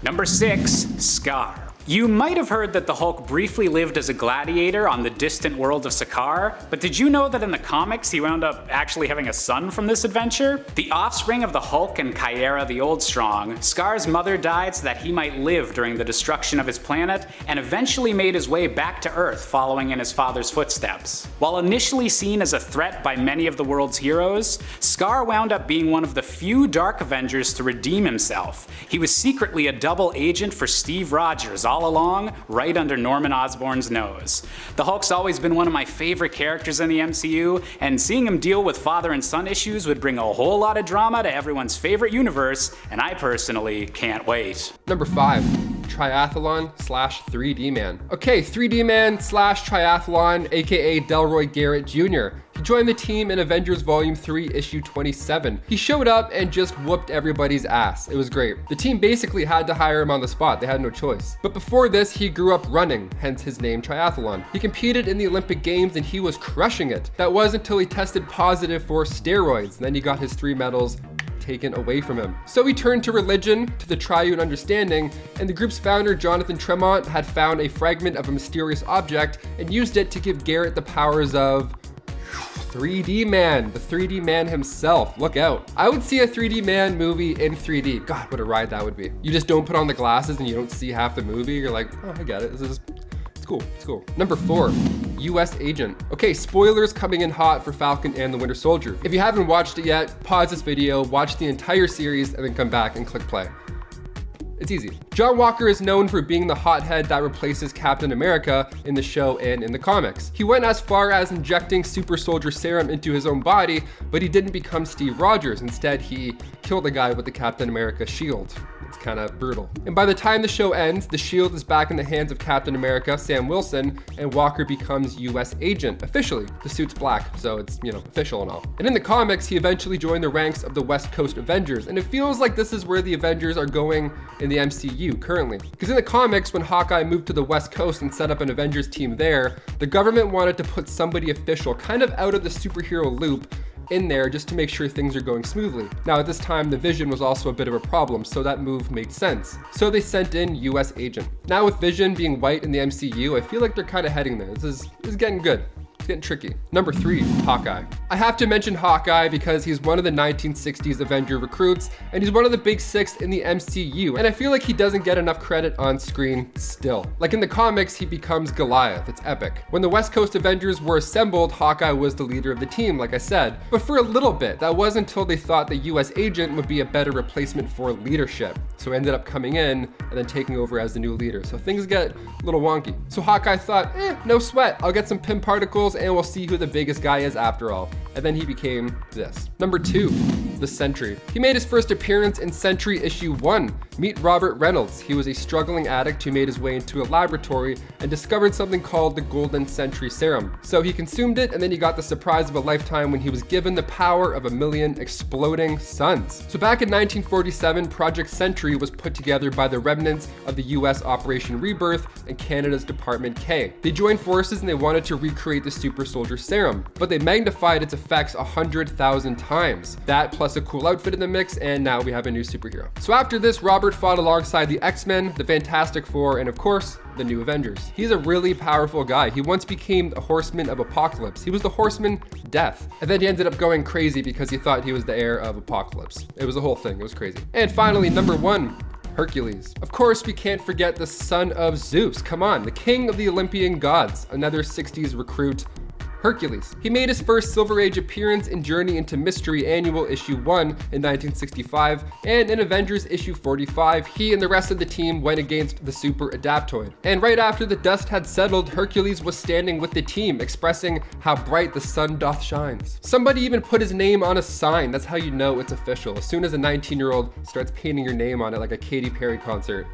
S2: Number 6. Scar. You might have heard that the Hulk briefly lived as a gladiator on the distant world of Sakaar, but did you know that in the comics he wound up actually having a son from this adventure? The offspring of the Hulk and Kyera the Old Strong, Scar's mother died so that he might live during the destruction of his planet, and eventually made his way back to Earth following in his father's footsteps. While initially seen as a threat by many of the world's heroes, Scar wound up being one of the few Dark Avengers to redeem himself. He was secretly a double agent for Steve Rogers all along, right under Norman Osborn's nose. The Hulk's always been one of my favorite characters in the MCU, and seeing him deal with father and son issues would bring a whole lot of drama to everyone's favorite universe, and I personally can't wait.
S4: Number 5. Triathlon / 3D Man. Okay, 3D Man / Triathlon, aka Delroy Garrett Jr. He joined the team in Avengers Volume 3, Issue 27. He showed up and just whooped everybody's ass. It was great. The team basically had to hire him on the spot. They had no choice. But before this, he grew up running, hence his name Triathlon. He competed in the Olympic Games and he was crushing it. That was until he tested positive for steroids. Then he got his 3 medals taken away from him. So he turned to religion, to the triune understanding, and the group's founder Jonathan Tremont had found a fragment of a mysterious object and used it to give Garrett the powers of 3D Man, the 3D Man himself. Look out. I would see a 3D Man movie in 3D. God, what a ride that would be. You just don't put on the glasses and you don't see half the movie. You're like, oh, I get it. It's cool, it's cool. Number 4, US Agent. Okay, spoilers coming in hot for Falcon and the Winter Soldier. If you haven't watched it yet, pause this video, watch the entire series, and then come back and click play. It's easy. John Walker is known for being the hothead that replaces Captain America in the show and in the comics. He went as far as injecting super soldier serum into his own body, but he didn't become Steve Rogers. Instead, he killed a guy with the Captain America shield. It's kind of brutal. And by the time the show ends, the shield is back in the hands of Captain America, Sam Wilson, and Walker becomes US Agent, officially. The suit's black, so it's, official and all. And in the comics, he eventually joined the ranks of the West Coast Avengers, and it feels like this is where the Avengers are going in the MCU currently. Because in the comics, when Hawkeye moved to the West Coast and set up an Avengers team there, the government wanted to put somebody official, kind of out of the superhero loop, in there just to make sure things are going smoothly. Now at this time, the Vision was also a bit of a problem, so that move made sense. So they sent in US Agent. Now with Vision being white in the MCU, I feel like they're kind of heading there. This is getting good. It's getting tricky. Number 3, Hawkeye. I have to mention Hawkeye because he's one of the 1960s Avenger recruits, and he's one of the big 6 in the MCU, and I feel like he doesn't get enough credit on screen still. Like in the comics, he becomes Goliath. It's epic. When the West Coast Avengers were assembled, Hawkeye was the leader of the team, like I said. But for a little bit, that was until they thought the US Agent would be a better replacement for leadership. So he ended up coming in and then taking over as the new leader. So things get a little wonky. So Hawkeye thought, no sweat. I'll get some Pym particles and we'll see who the biggest guy is after all. And then he became this. Number 2, the Sentry. He made his first appearance in Sentry issue 1. Meet Robert Reynolds. He was a struggling addict who made his way into a laboratory and discovered something called the Golden Sentry Serum. So he consumed it, and then he got the surprise of a lifetime when he was given the power of 1,000,000 exploding suns. So back in 1947, Project Sentry was put together by the remnants of the US Operation Rebirth and Canada's Department K. They joined forces and they wanted to recreate the super soldier serum, but they magnified its effects 100,000 times. That plus a cool outfit in the mix, and now we have a new superhero. So after this, Robert fought alongside the X-Men, the Fantastic Four, and of course, the New Avengers. He's a really powerful guy. He once became a Horseman of Apocalypse. He was the Horseman Death. And then he ended up going crazy because he thought he was the heir of Apocalypse. It was a whole thing. It was crazy. And finally, number 1, Hercules. Of course, we can't forget the son of Zeus. Come on, the king of the Olympian gods, another 60s recruit, Hercules. He made his first Silver Age appearance in Journey into Mystery Annual Issue 1 in 1965, and in Avengers Issue 45, he and the rest of the team went against the Super Adaptoid. And right after the dust had settled, Hercules was standing with the team, expressing how bright the sun doth shines. Somebody even put his name on a sign. That's how you know it's official. As soon as a 19-year-old starts painting your name on it like a Katy Perry concert,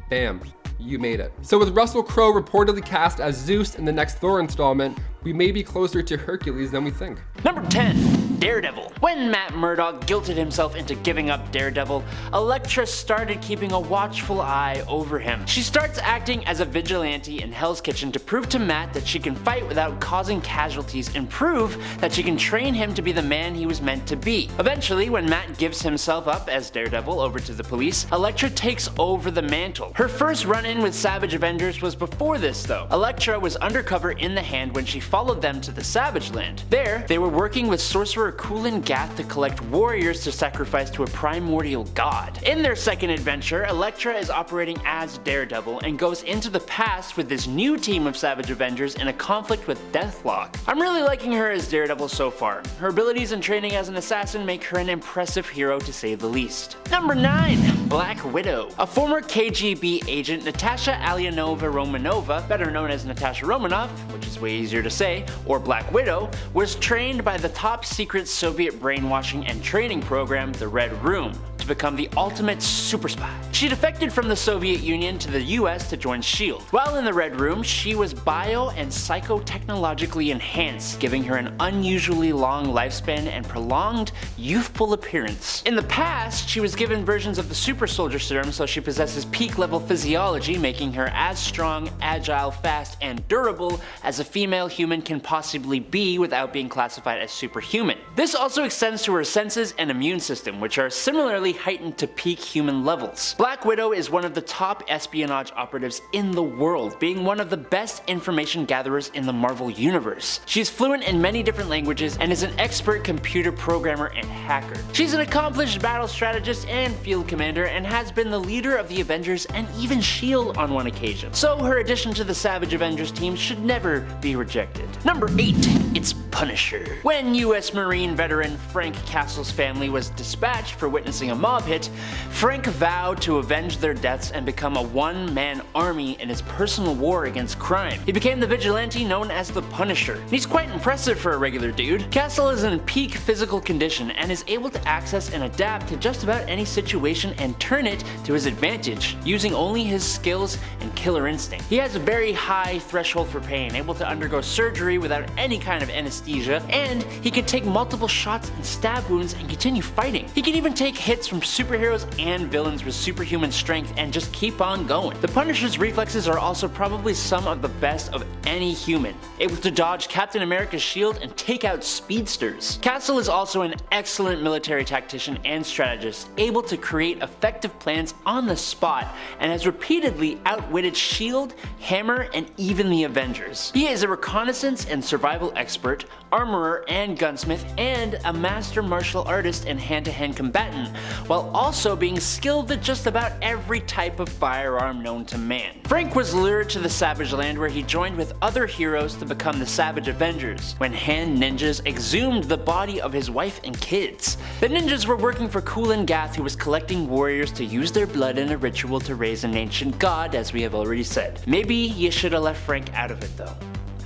S4: bam, you made it. So with Russell Crowe reportedly cast as Zeus in the next Thor installment, we may be closer to Hercules than we think.
S3: Number 10. Daredevil. When Matt Murdock guilted himself into giving up Daredevil, Elektra started keeping a watchful eye over him. She starts acting as a vigilante in Hell's Kitchen to prove to Matt that she can fight without causing casualties and prove that she can train him to be the man he was meant to be. Eventually, when Matt gives himself up as Daredevil over to the police, Elektra takes over the mantle. Her first run-in with Savage Avengers was before this though. Elektra was undercover in the Hand when she followed them to the Savage Land. There, they were working with sorcerer Cloak Gath to collect warriors to sacrifice to a primordial god. In their second adventure, Elektra is operating as Daredevil and goes into the past with this new team of Savage Avengers in a conflict with Deathlock. I'm really liking her as Daredevil so far. Her abilities and training as an assassin make her an impressive hero to say the least. Number 9. Black Widow. A former KGB agent, Natasha Alianova Romanova, better known as Natasha Romanoff, which is way easier to say, or Black Widow, was trained by the top secret Soviet brainwashing and training program, the Red Room, to become the ultimate super spy. She defected from the Soviet Union to the US to join S.H.I.E.L.D. While in the Red Room, she was bio and psychotechnologically enhanced, giving her an unusually long lifespan and prolonged, youthful appearance. In the past, she was given versions of the super soldier serum, so she possesses peak level physiology, making her as strong, agile, fast, and durable as a female human can possibly be without being classified as superhuman. This also extends to her senses and immune system, which are similarly heightened to peak human levels. Black Widow is one of the top espionage operatives in the world, being one of the best information gatherers in the Marvel Universe. She's fluent in many different languages and is an expert computer programmer and hacker. She's an accomplished battle strategist and field commander and has been the leader of the Avengers and even S.H.I.E.L.D. on one occasion. So her addition to the Savage Avengers team should never be rejected. Number 8. It's Punisher. When US Marine veteran Frank Castle's family was dispatched for witnessing a mob hit, Frank vowed to avenge their deaths and become a one-man army in his personal war against crime. He became the vigilante known as the Punisher. He's quite impressive for a regular dude. Castle is in peak physical condition and is able to access and adapt to just about any situation and turn it to his advantage, using only his skills and killer instinct. He has a very high threshold for pain, able to undergo surgery without any kind of anesthesia, and he can take multiple shots and stab wounds and continue fighting. He can even take hits from superheroes and villains with superhuman strength and just keep on going. The Punisher's reflexes are also probably some of the best of any human, able to dodge Captain America's shield and take out speedsters. Castle is also an excellent military tactician and strategist, able to create effective plans on the spot, and has repeatedly outwitted S.H.I.E.L.D., Hammer, and even the Avengers. He is a reconnaissance and survival expert, armorer and gunsmith, and a master martial artist and hand-to-hand combatant, while also being skilled at just about every type of firearm known to man. Frank was lured to the Savage Land where he joined with other heroes to become the Savage Avengers, when hand ninjas exhumed the body of his wife and kids. The ninjas were working for Cloak and Dagger, who was collecting warriors to use their blood in a ritual to raise an ancient god, as we have already said. Maybe you should have left Frank out of it though.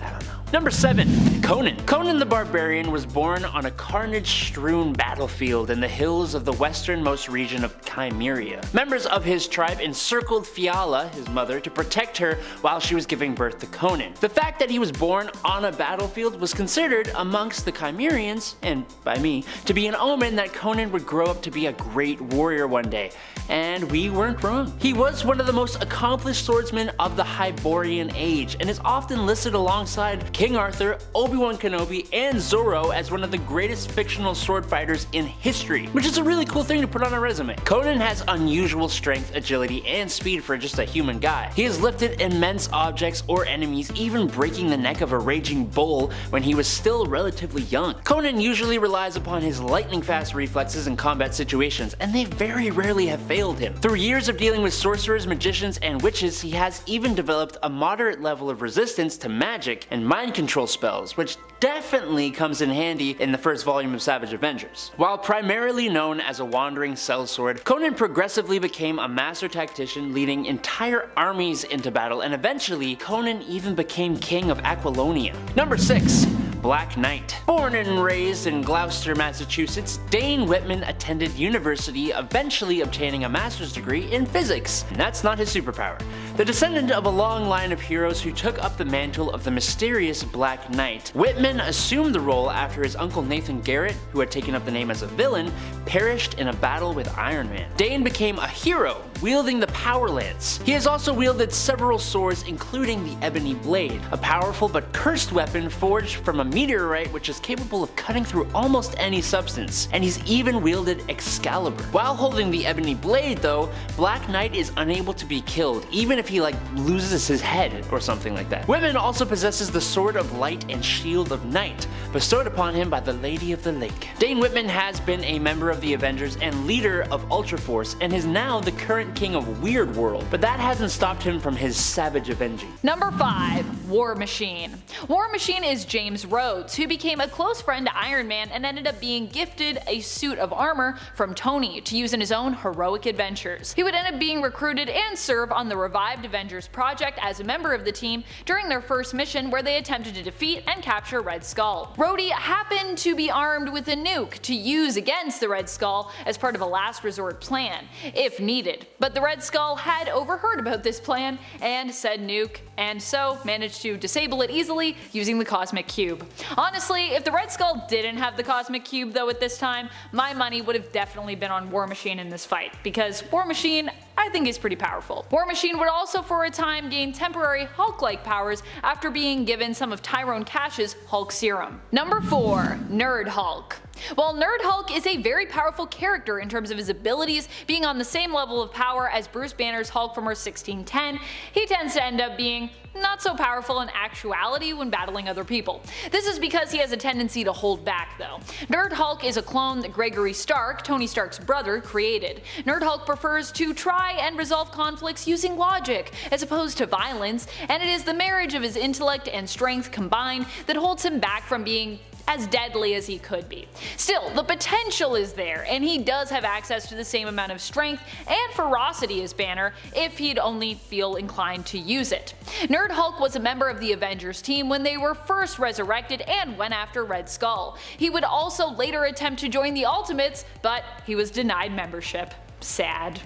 S3: I don't know. Number 7. Conan. Conan the Barbarian was born on a carnage-strewn battlefield in the hills of the westernmost region of Chimeria. Members of his tribe encircled Fiala, his mother, to protect her while she was giving birth to Conan. The fact that he was born on a battlefield was considered amongst the Chimerians, and by me, to be an omen that Conan would grow up to be a great warrior one day. And we weren't wrong. He was one of the most accomplished swordsmen of the Hyborian Age, and is often listed alongside King Arthur, Obi-Wan Kenobi, and Zorro as one of the greatest fictional sword fighters in history, which is a really cool thing to put on a resume. Conan has unusual strength, agility, and speed for just a human guy. He has lifted immense objects or enemies, even breaking the neck of a raging bull when he was still relatively young. Conan usually relies upon his lightning-fast reflexes in combat situations, and they very rarely have failed him. Through years of dealing with sorcerers, magicians, and witches, he has even developed a moderate level of resistance to magic and mind control spells, which definitely comes in handy in the first volume of Savage Avengers. While primarily known as a wandering sellsword, Conan progressively became a master tactician, leading entire armies into battle, and eventually Conan even became king of Aquilonia. Number 6. Black Knight. Born and raised in Gloucester, Massachusetts, Dane Whitman attended university, eventually obtaining a master's degree in physics, and that's not his superpower. The descendant of a long line of heroes who took up the mantle of the mysterious Black Knight, Whitman assumed the role after his uncle Nathan Garrett, who had taken up the name as a villain, perished in a battle with Iron Man. Dane became a hero, wielding the Power Lance. He has also wielded several swords, including the Ebony Blade, a powerful but cursed weapon forged from a meteorite which is capable of cutting through almost any substance, and he's even wielded Excalibur. While holding the Ebony Blade though, Black Knight is unable to be killed, even if he loses his head or something like that. Whitman also possesses the Sword of Light and Shield of Night, bestowed upon him by the Lady of the Lake. Dane Whitman has been a member of the Avengers and leader of Ultra Force, and is now the current king of Weird World, but that hasn't stopped him from his savage avenging.
S1: Number 5. War Machine. War Machine is James Rhodes, who became a close friend to Iron Man and ended up being gifted a suit of armor from Tony to use in his own heroic adventures. He would end up being recruited and serve on the revived Avengers project as a member of the team during their first mission, where they attempted to defeat and capture Red Skull. Rhodey happened to be armed with a nuke to use against the Red Skull as part of a last resort plan, if needed, but the Red Skull had overheard about this plan and said nuke, and so managed to disable it easily using the Cosmic Cube. Honestly, if the Red Skull didn't have the Cosmic Cube though at this time, my money would have definitely been on War Machine in this fight, because War Machine I think is pretty powerful. War Machine would also for a time gain temporary Hulk-like powers after being given some of Tyrone Cash's Hulk serum. Number 4. Nerd Hulk. While Nerd Hulk is a very powerful character in terms of his abilities being on the same level of power as Bruce Banner's Hulk from Earth 1610, he tends to end up being not so powerful in actuality when battling other people. This is because he has a tendency to hold back though. Nerd Hulk is a clone that Gregory Stark, Tony Stark's brother, created. Nerd Hulk prefers to try and resolve conflicts using logic as opposed to violence, and it is the marriage of his intellect and strength combined that holds him back from being as deadly as he could be. Still, the potential is there, and he does have access to the same amount of strength and ferocity as Banner if he'd only feel inclined to use it. Nerd Hulk was a member of the Avengers team when they were first resurrected and went after Red Skull. He would also later attempt to join the Ultimates, but he was denied membership. Sad.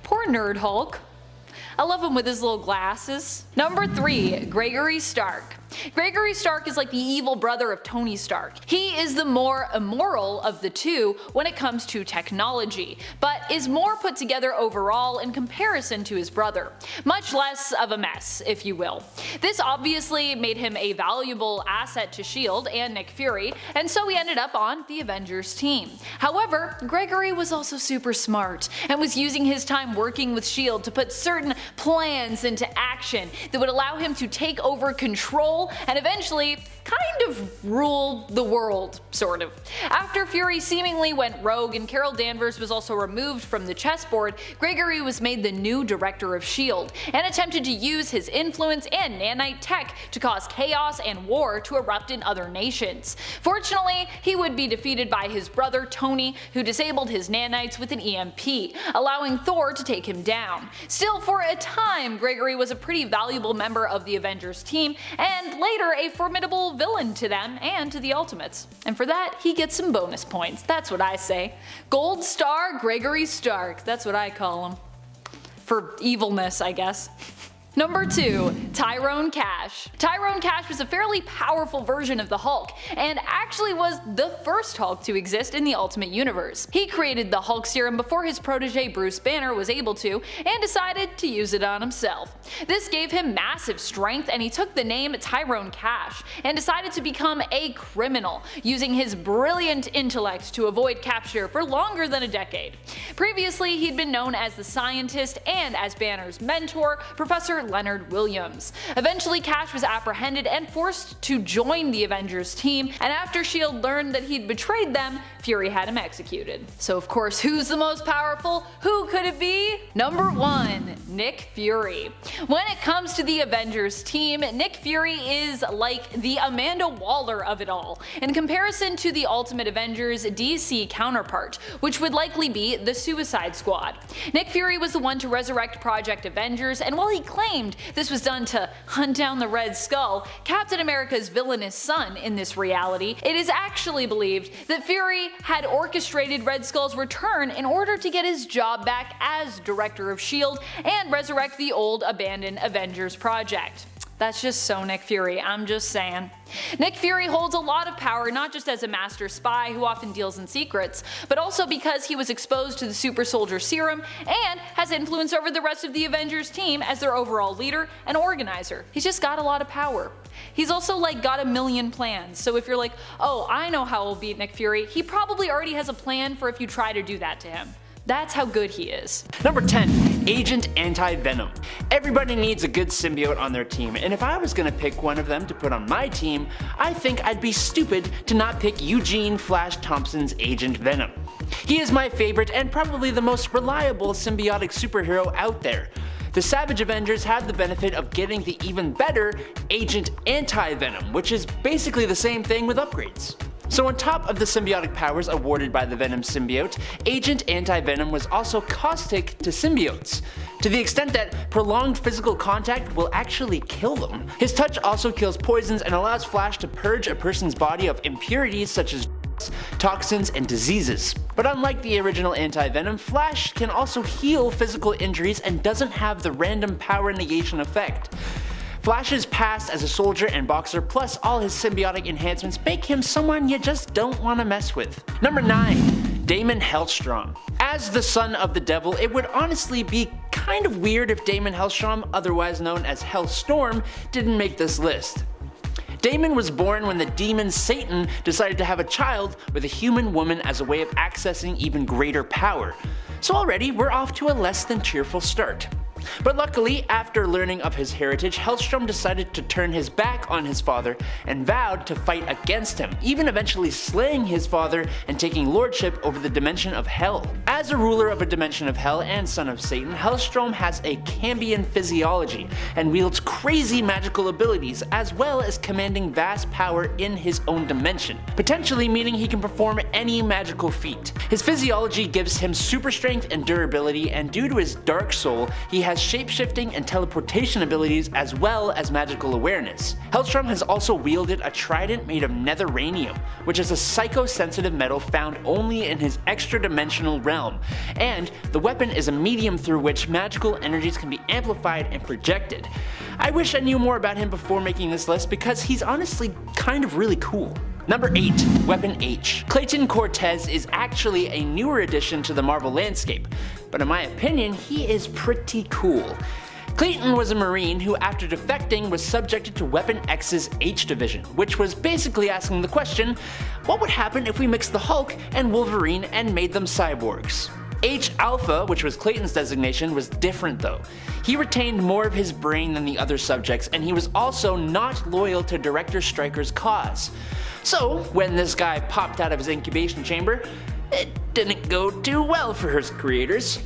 S1: Poor Nerd Hulk. I love him with his little glasses. Number 3. Gregory Stark. Gregory Stark is like the evil brother of Tony Stark. He is the more immoral of the two when it comes to technology, but is more put together overall in comparison to his brother. Much less of a mess, if you will. This obviously made him a valuable asset to S.H.I.E.L.D. and Nick Fury, and so he ended up on the Avengers team. However, Gregory was also super smart, and was using his time working with S.H.I.E.L.D. to put certain plans into action that would allow him to take over control and eventually kind of rule the world, sort of. After Fury seemingly went rogue and Carol Danvers was also removed from the chessboard, Gregory was made the new director of S.H.I.E.L.D. and attempted to use his influence and nanite tech to cause chaos and war to erupt in other nations. Fortunately, he would be defeated by his brother Tony, who disabled his nanites with an EMP, allowing Thor to take him down. Still, for a time, Gregory was a pretty valuable member of the Avengers team, and later a formidable villain to them and to the Ultimates. And for that, he gets some bonus points. That's what I say. Gold Star Gregory Stark. That's what I call him. For evilness, I guess. Number 2. Tyrone Cash. Tyrone Cash was a fairly powerful version of the Hulk, and actually was the first Hulk to exist in the Ultimate Universe. He created the Hulk serum before his protege Bruce Banner was able to, and decided to use it on himself. This gave him massive strength, and he took the name Tyrone Cash, and decided to become a criminal, using his brilliant intellect to avoid capture for longer than a decade. Previously, he'd been known as the Scientist and as Banner's mentor, Professor Leonard Williams. Eventually, Cash was apprehended and forced to join the Avengers team, and after S.H.I.E.L.D. learned that he'd betrayed them, Fury had him executed. So of course, who's the most powerful? Who could it be? Number 1. Nick Fury. When it comes to the Avengers team, Nick Fury is like the Amanda Waller of it all, in comparison to the Ultimate Avengers DC counterpart, which would likely be the Suicide Squad. Nick Fury was the one to resurrect Project Avengers, and while he claimed this was done to hunt down the Red Skull, Captain America's villainous son in this reality, it is actually believed that Fury had orchestrated Red Skull's return in order to get his job back as director of S.H.I.E.L.D. and resurrect the old abandoned Avengers project. That's just so Nick Fury, I'm just saying. Nick Fury holds a lot of power, not just as a master spy who often deals in secrets, but also because he was exposed to the super soldier serum and has influence over the rest of the Avengers team as their overall leader and organizer. He's just got a lot of power. He's also like got a million plans, so if you're like, oh, I know how I'll beat Nick Fury, he probably already has a plan for if you try to do that to him. That's how good he is.
S3: Number 10. Agent Anti-Venom. Everybody needs a good symbiote on their team, and if I was gonna pick one of them to put on my team, I think I'd be stupid to not pick Eugene Flash Thompson's Agent Venom. He is my favorite and probably the most reliable symbiotic superhero out there. The Savage Avengers have the benefit of getting the even better Agent Anti-Venom, which is basically the same thing with upgrades. So on top of the symbiotic powers awarded by the Venom symbiote, Agent Anti-Venom was also caustic to symbiotes, to the extent that prolonged physical contact will actually kill them. His touch also kills poisons and allows Flash to purge a person's body of impurities such as toxins, and diseases. But unlike the original Anti-Venom, Flash can also heal physical injuries and doesn't have the random power negation effect. Flash's past as a soldier and boxer plus all his symbiotic enhancements make him someone you just don't want to mess with. Number 9. Damon Hellstrom. As the son of the devil, it would honestly be kind of weird if Damon Hellstrom, otherwise known as Hellstorm, didn't make this list. Damon was born when the demon Satan decided to have a child with a human woman as a way of accessing even greater power. So already we're off to a less than cheerful start. But luckily, after learning of his heritage, Hellstrom decided to turn his back on his father and vowed to fight against him, even eventually slaying his father and taking lordship over the dimension of Hell. As a ruler of a dimension of Hell and son of Satan, Hellstrom has a Cambion physiology and wields crazy magical abilities, as well as commanding vast power in his own dimension, potentially meaning he can perform any magical feat. His physiology gives him super strength and durability, and due to his dark soul, he has shape-shifting and teleportation abilities as well as magical awareness. Hellstrom has also wielded a trident made of netheranium, which is a psycho-sensitive metal found only in his extra-dimensional realm, and the weapon is a medium through which magical energies can be amplified and projected. I wish I knew more about him before making this list because he's honestly kind of really cool. Number 8. Weapon H. Clayton Cortez is actually a newer addition to the Marvel landscape, but in my opinion, he is pretty cool. Clayton was a Marine who, after defecting, was subjected to Weapon X's H Division, which was basically asking the question, what would happen if we mixed the Hulk and Wolverine and made them cyborgs? H-Alpha, which was Clayton's designation, was different though. He retained more of his brain than the other subjects, and he was also not loyal to Director Stryker's cause. So, when this guy popped out of his incubation chamber, it didn't go too well for his creators.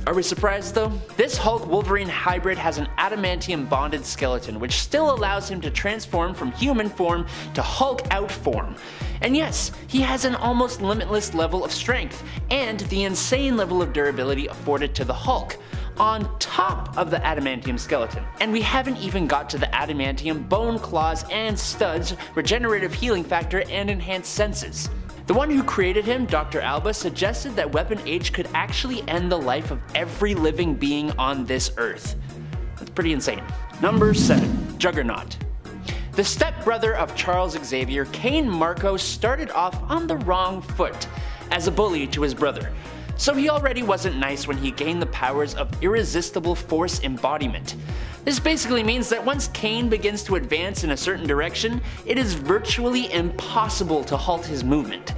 S3: Are we surprised though? This Hulk-Wolverine hybrid has an adamantium bonded skeleton, which still allows him to transform from human form to Hulk-out form. And yes, he has an almost limitless level of strength, and the insane level of durability afforded to the Hulk, on top of the adamantium skeleton. And we haven't even got to the adamantium bone claws and studs, regenerative healing factor, and enhanced senses. The one who created him, Dr. Alba, suggested that Weapon H could actually end the life of every living being on this earth. That's pretty insane. Number 7, Juggernaut. The stepbrother of Charles Xavier, Kane Marco, started off on the wrong foot as a bully to his brother. So he already wasn't nice when he gained the powers of irresistible force embodiment. This basically means that once Kane begins to advance in a certain direction, it is virtually impossible to halt his movement.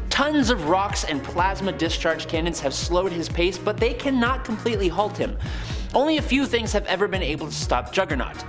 S3: Tons of rocks and plasma discharge cannons have slowed his pace, but they cannot completely halt him. Only a few things have ever been able to stop Juggernaut.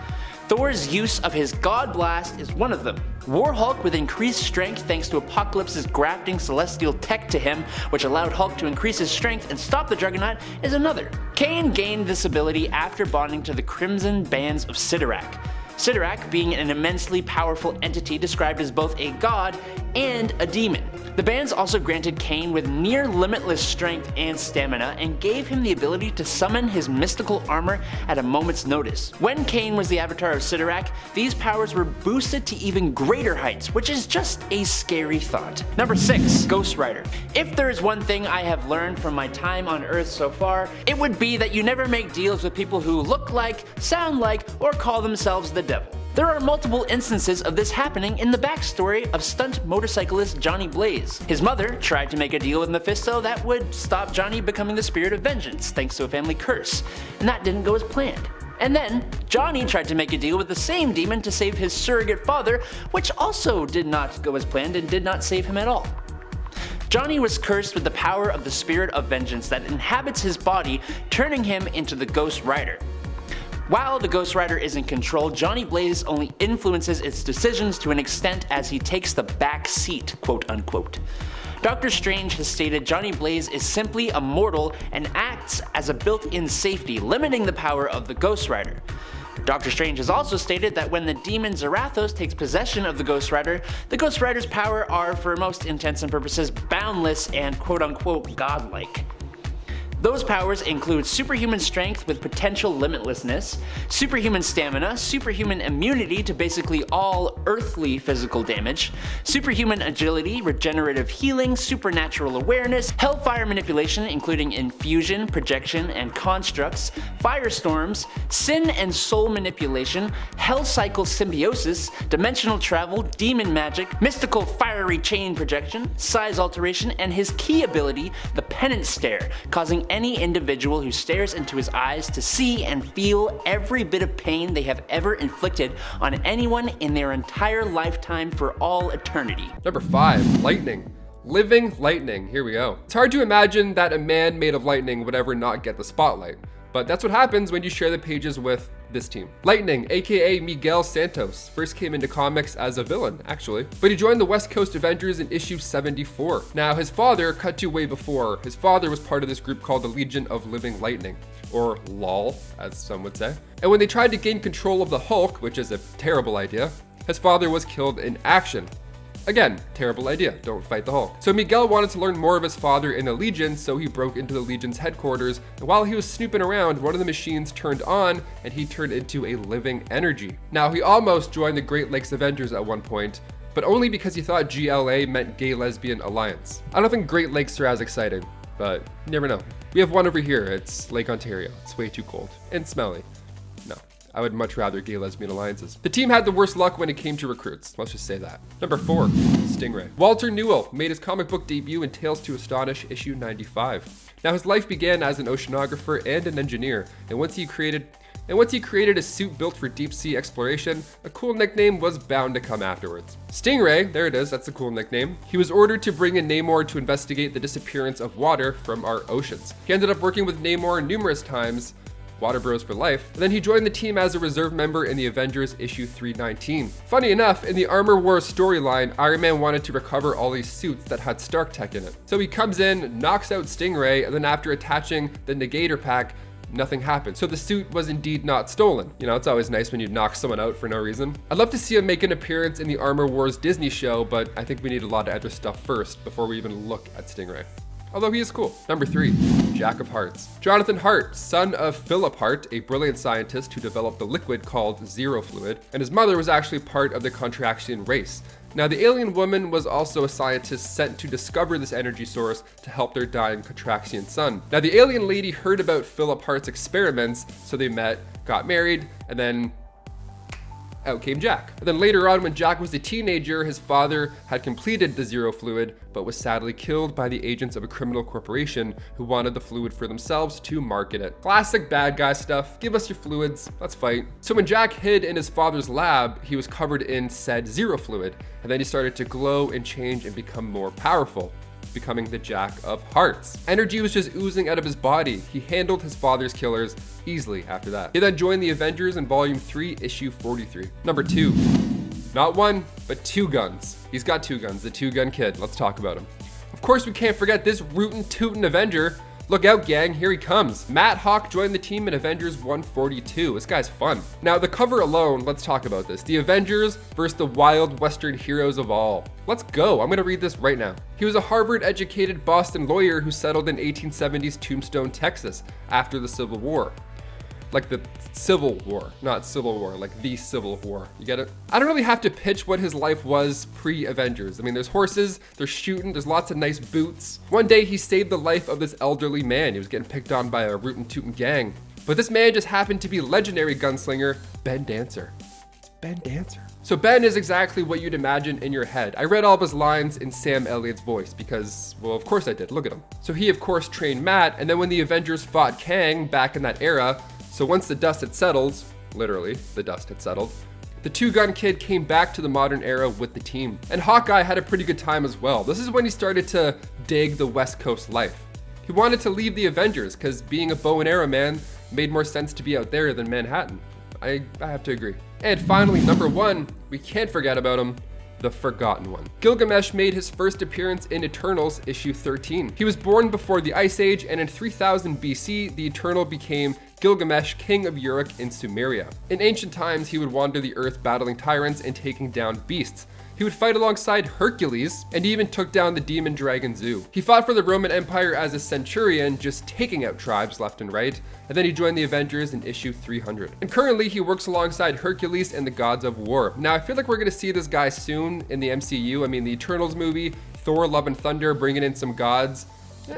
S3: Thor's use of his God Blast is one of them. War Hulk with increased strength thanks to Apocalypse's grafting celestial tech to him, which allowed Hulk to increase his strength and stop the Juggernaut, is another. Kane gained this ability after bonding to the Crimson Bands of Sidorak. Sidorak being an immensely powerful entity described as both a god and a demon. The bands also granted Kane with near limitless strength and stamina and gave him the ability to summon his mystical armor at a moment's notice. When Kane was the avatar of Sidorak, these powers were boosted to even greater heights, which is just a scary thought. Number 6, Ghost Rider. If there is one thing I have learned from my time on Earth so far, it would be that you never make deals with people who look like, sound like, or call themselves the devil. There are multiple instances of this happening in the backstory of stunt motorcyclist Johnny Blaze. His mother tried to make a deal with Mephisto that would stop Johnny becoming the spirit of vengeance thanks to a family curse, and that didn't go as planned. And then, Johnny tried to make a deal with the same demon to save his surrogate father, which also did not go as planned and did not save him at all. Johnny was cursed with the power of the spirit of vengeance that inhabits his body, turning him into the Ghost Rider. While the Ghost Rider is in control, Johnny Blaze only influences its decisions to an extent as he takes the back seat, quote unquote. Doctor Strange has stated Johnny Blaze is simply a mortal and acts as a built-in safety, limiting the power of the Ghost Rider. Doctor Strange has also stated that when the demon Zarathos takes possession of the Ghost Rider's power are, for most intents and purposes, boundless and quote unquote godlike. Those powers include superhuman strength with potential limitlessness, superhuman stamina, superhuman immunity to basically all earthly physical damage, superhuman agility, regenerative healing, supernatural awareness, hellfire manipulation including infusion, projection, and constructs, firestorms, sin and soul manipulation, hell cycle symbiosis, dimensional travel, demon magic, mystical fiery chain projection, size alteration, and his key ability, the penance stare, causing any individual who stares into his eyes to see and feel every bit of pain they have ever inflicted on anyone in their entire lifetime for all eternity.
S4: Number 5, lightning. Living lightning, here we go. It's hard to imagine that a man made of lightning would ever not get the spotlight, but that's what happens when you share the pages with this team. Lightning, aka Miguel Santos, first came into comics as a villain, actually, but he joined the West Coast Avengers in issue 74. Now, his father, cut to way before, his father was part of this group called the Legion of Living Lightning, or LOL, as some would say. And when they tried to gain control of the Hulk, which is a terrible idea, his father was killed in action. Again, terrible idea, don't fight the Hulk. So Miguel wanted to learn more of his father in the Legion, so he broke into the Legion's headquarters, and while he was snooping around, one of the machines turned on, and he turned into a living energy. Now, he almost joined the Great Lakes Avengers at one point, but only because he thought GLA meant Gay Lesbian Alliance. I don't think Great Lakes are as exciting, but you never know. We have one over here, it's Lake Ontario. It's way too cold and smelly. No. I would much rather Gay Lesbian Alliances. The team had the worst luck when it came to recruits, let's just say that. Number 4, Stingray. Walter Newell made his comic book debut in Tales to Astonish issue 95. Now, his life began as an oceanographer and an engineer, and once he created a suit built for deep sea exploration, a cool nickname was bound to come afterwards. Stingray, there it is, that's a cool nickname. He was ordered to bring in Namor to investigate the disappearance of water from our oceans. He ended up working with Namor numerous times, Water Bros for life, and then he joined the team as a reserve member in the Avengers issue 319. Funny enough, in the Armor Wars storyline, Iron Man wanted to recover all these suits that had Stark tech in it. So he comes in, knocks out Stingray, and then after attaching the Negator pack, nothing happened. So the suit was indeed not stolen. You know, it's always nice when you knock someone out for no reason. I'd love to see him make an appearance in the Armor Wars Disney show, but I think we need a lot of other stuff first before we even look at Stingray. although he is cool. Number 3, Jack of Hearts. Jonathan Hart, son of Philip Hart, a brilliant scientist who developed a liquid called Zero Fluid, and his mother was actually part of the Contraxian race. Now, the alien woman was also a scientist sent to discover this energy source to help their dying Contraxian son. Now, the alien lady heard about Philip Hart's experiments, so they met, got married, and then out came Jack. And then later on, when Jack was a teenager, his father had completed the Zero Fluid, but was sadly killed by the agents of a criminal corporation who wanted the fluid for themselves to market it. Classic bad guy stuff. Give us your fluids, let's fight. So when Jack hid in his father's lab, he was covered in said Zero Fluid, and then he started to glow and change and become more powerful, becoming the Jack of Hearts. Energy was just oozing out of his body. He handled his father's killers easily after that. He then joined the Avengers in Volume 3, Issue 43. Number 2, not one, but 2 guns. He's got 2 guns, the 2-gun kid. Let's talk about him. Of course, we can't forget this rootin' tootin' Avenger. Look out, gang, here he comes. Matt Hawk joined the team in Avengers 142. This guy's fun. Now, the cover alone, let's talk about this. The Avengers versus the wild Western heroes of all. Let's go. I'm gonna read this right now. He was a Harvard-educated Boston lawyer who settled in 1870s Tombstone, Texas, after the Civil War. Like the Civil War, not Civil War, like the Civil War. You get it? I don't really have to pitch what his life was pre-Avengers. I mean, there's horses, there's shooting, there's lots of nice boots. One day he saved the life of this elderly man. He was getting picked on by a rootin' tootin' gang. But this man just happened to be legendary gunslinger Ben Dancer. It's Ben Dancer. So Ben is exactly what you'd imagine in your head. I read all of his lines in Sam Elliott's voice because, well, of course I did. Look at him. So he, of course, trained Matt, and then when the Avengers fought Kang back in that era, so once the dust had settled, literally, the dust had settled, the 2-gun kid came back to the modern era with the team. And Hawkeye had a pretty good time as well. This is when he started to dig the West Coast life. He wanted to leave the Avengers because being a bow and arrow man made more sense to be out there than Manhattan. I have to agree. And finally, number 1, we can't forget about him, the Forgotten One. Gilgamesh made his first appearance in Eternals issue 13. He was born before the Ice Age, and in 3000 BC, the Eternal became Gilgamesh, king of Uruk in Sumeria. In ancient times, he would wander the earth battling tyrants and taking down beasts. He would fight alongside Hercules, and he even took down the demon dragon Zeus. He fought for the Roman Empire as a centurion, just taking out tribes left and right, and then he joined the Avengers in issue 300. And currently, he works alongside Hercules and the gods of war. Now, I feel like we're gonna see this guy soon in the MCU. I mean, the Eternals movie, Thor, Love and Thunder, bringing in some gods.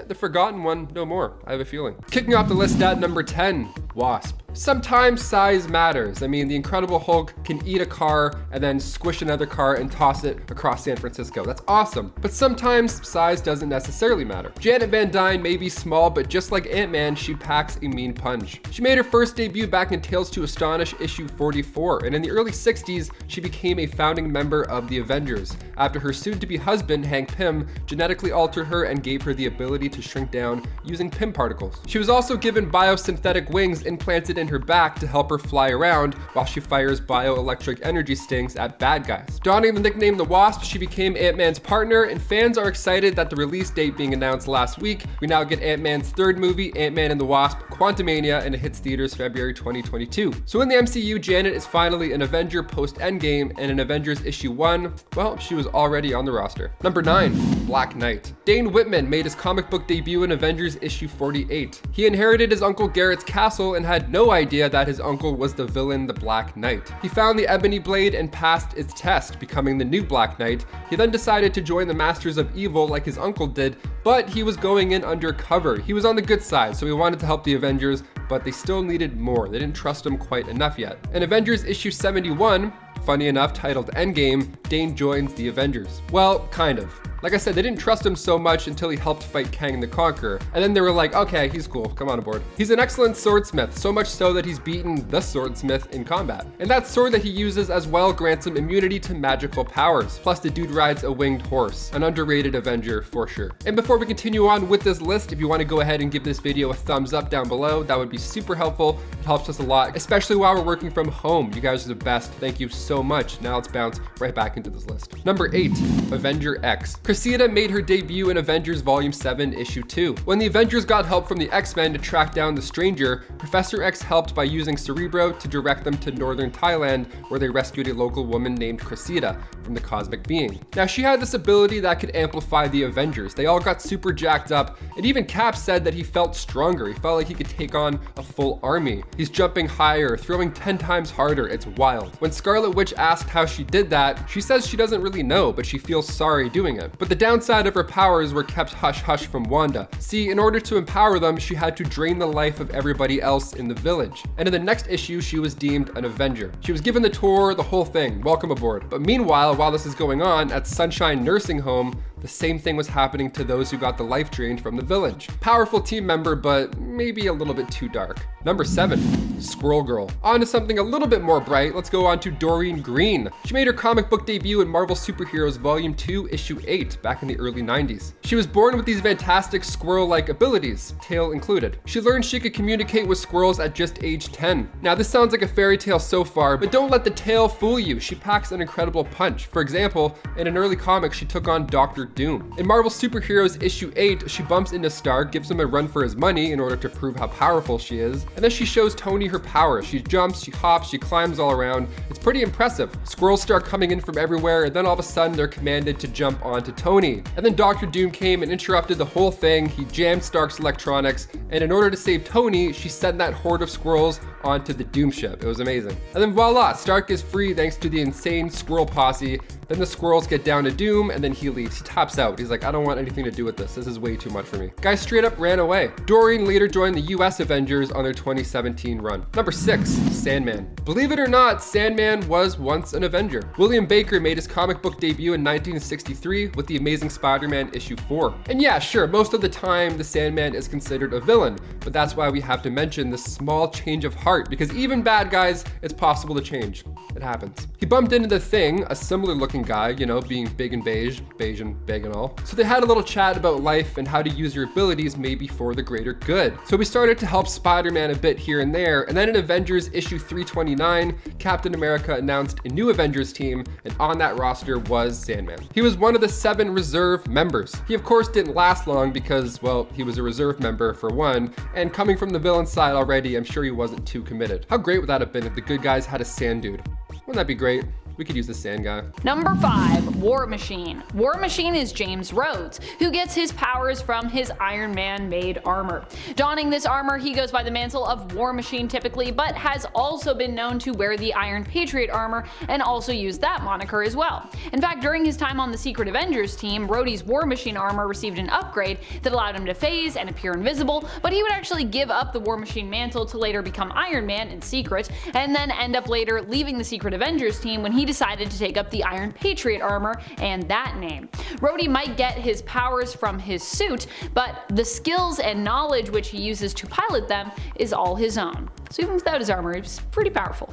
S4: The Forgotten One, no more, I have a feeling. Kicking off the list at number 10, Wasp. Sometimes size matters. I mean, the Incredible Hulk can eat a car and then squish another car and toss it across San Francisco. That's awesome. But sometimes size doesn't necessarily matter. Janet Van Dyne may be small, but just like Ant-Man, she packs a mean punch. She made her first debut back in Tales to Astonish issue 44, and in the early 60s, she became a founding member of the Avengers. After her soon-to-be husband, Hank Pym, genetically altered her and gave her the ability to shrink down using Pym particles. She was also given biosynthetic wings implanted in her back to help her fly around while she fires bioelectric energy stings at bad guys. Donning the nickname the Wasp, she became Ant-Man's partner, and fans are excited that the release date being announced last week, we now get Ant-Man's 3rd movie, Ant-Man and the Wasp: Quantumania, and it hits theaters February 2022. So in the MCU, Janet is finally an Avenger post-Endgame, and in Avengers issue 1, well, she was already on the roster. Number 9, Black Knight. Dane Whitman made his comic book debut in Avengers issue 48. He inherited his uncle Garrett's castle and had no idea that his uncle was the villain, the Black Knight. He found the Ebony Blade and passed its test, becoming the new Black Knight. He then decided to join the Masters of Evil like his uncle did, but he was going in undercover. He was on the good side, so he wanted to help the Avengers, but they still needed more. They didn't trust him quite enough yet. In Avengers issue 71, funny enough, titled Endgame, Dane joins the Avengers. Well, kind of. Like I said, they didn't trust him so much until he helped fight Kang the Conqueror. And then they were like, okay, he's cool, come on aboard. He's an excellent swordsmith, so much so that he's beaten the swordsmith in combat. And that sword that he uses as well grants him immunity to magical powers. Plus the dude rides a winged horse. An underrated Avenger for sure. And before we continue on with this list, if you want to go ahead and give this video a thumbs up down below, that would be super helpful. It helps us a lot, especially while we're working from home. You guys are the best. Thank you so much. Now let's bounce right back into this list. Number 8, Avenger X. Cressida made her debut in Avengers Volume 7, Issue 2. When the Avengers got help from the X-Men to track down the Stranger, Professor X helped by using Cerebro to direct them to northern Thailand, where they rescued a local woman named Cressida from the cosmic being. Now, she had this ability that could amplify the Avengers. They all got super jacked up, and even Cap said that he felt stronger. He felt like he could take on a full army. He's jumping higher, throwing 10 times harder. It's wild. When Scarlet Witch asked how she did that, she says she doesn't really know, but she feels sorry doing it. But the downside of her powers were kept hush-hush from Wanda. See, in order to empower them, she had to drain the life of everybody else in the village. And in the next issue, she was deemed an Avenger. She was given the tour, the whole thing. Welcome aboard. But meanwhile, while this is going on, at Sunshine Nursing Home, the same thing was happening to those who got the life drained from the village. Powerful team member, but maybe a little bit too dark. Number 7, Squirrel Girl. On to something a little bit more bright, let's go on to Doreen Green. She made her comic book debut in Marvel Superheroes Volume 2, Issue 8, back in the early 90s. She was born with these fantastic squirrel-like abilities, tail included. She learned she could communicate with squirrels at just age 10. Now, this sounds like a fairy tale so far, but don't let the tail fool you. She packs an incredible punch. For example, in an early comic, she took on Dr. Doom. In Marvel Superheroes Issue 8, she bumps into Stark, gives him a run for his money in order to prove how powerful she is, and then she shows Tony her power. She jumps, she hops, she climbs all around. It's pretty impressive. Squirrels start coming in from everywhere, and then all of a sudden they're commanded to jump onto Tony. And then Dr. Doom came and interrupted the whole thing. He jammed Stark's electronics, and in order to save Tony, she sent that horde of squirrels onto the Doom ship. It was amazing. And then voila, Stark is free thanks to the insane squirrel posse. Then the squirrels get down to Doom, and then he leaves. He taps out. He's like, I don't want anything to do with this. This is way too much for me. Guy straight up ran away. Doreen later joined the US Avengers on their 2017 run. Number 6, Sandman. Believe it or not, Sandman was once an Avenger. William Baker made his comic book debut in 1963 with The Amazing Spider-Man issue 4. And yeah, sure, most of the time the Sandman is considered a villain, but that's why we have to mention this small change of heart, because even bad guys, it's possible to change. It happens. He bumped into the Thing, a similar looking guy, you know, being big and beige and big and all. So they had a little chat about life and how to use your abilities maybe for the greater good. So we started to help Spider-Man a bit here and there, and then in Avengers issue 329, Captain America announced a new Avengers team, and on that roster was Sandman. He was one of the 7 reserve members. He of course didn't last long because, well, he was a reserve member for one, and coming from the villain side already, I'm sure he wasn't too committed. How great would that have been if the good guys had a sand dude? Wouldn't that be great? We could use the sand guy.
S1: Number 5, War Machine. War Machine is James Rhodes, who gets his powers from his Iron Man made armor. Donning this armor, he goes by the mantle of War Machine typically, but has also been known to wear the Iron Patriot armor and also use that moniker as well. In fact, during his time on the Secret Avengers team, Rhodey's War Machine armor received an upgrade that allowed him to phase and appear invisible, but he would actually give up the War Machine mantle to later become Iron Man in secret, and then end up later leaving the Secret Avengers team when he decided to take up the Iron Patriot armor and that name. Rhodey might get his powers from his suit, but the skills and knowledge which he uses to pilot them is all his own. So even without his armor, he's pretty powerful.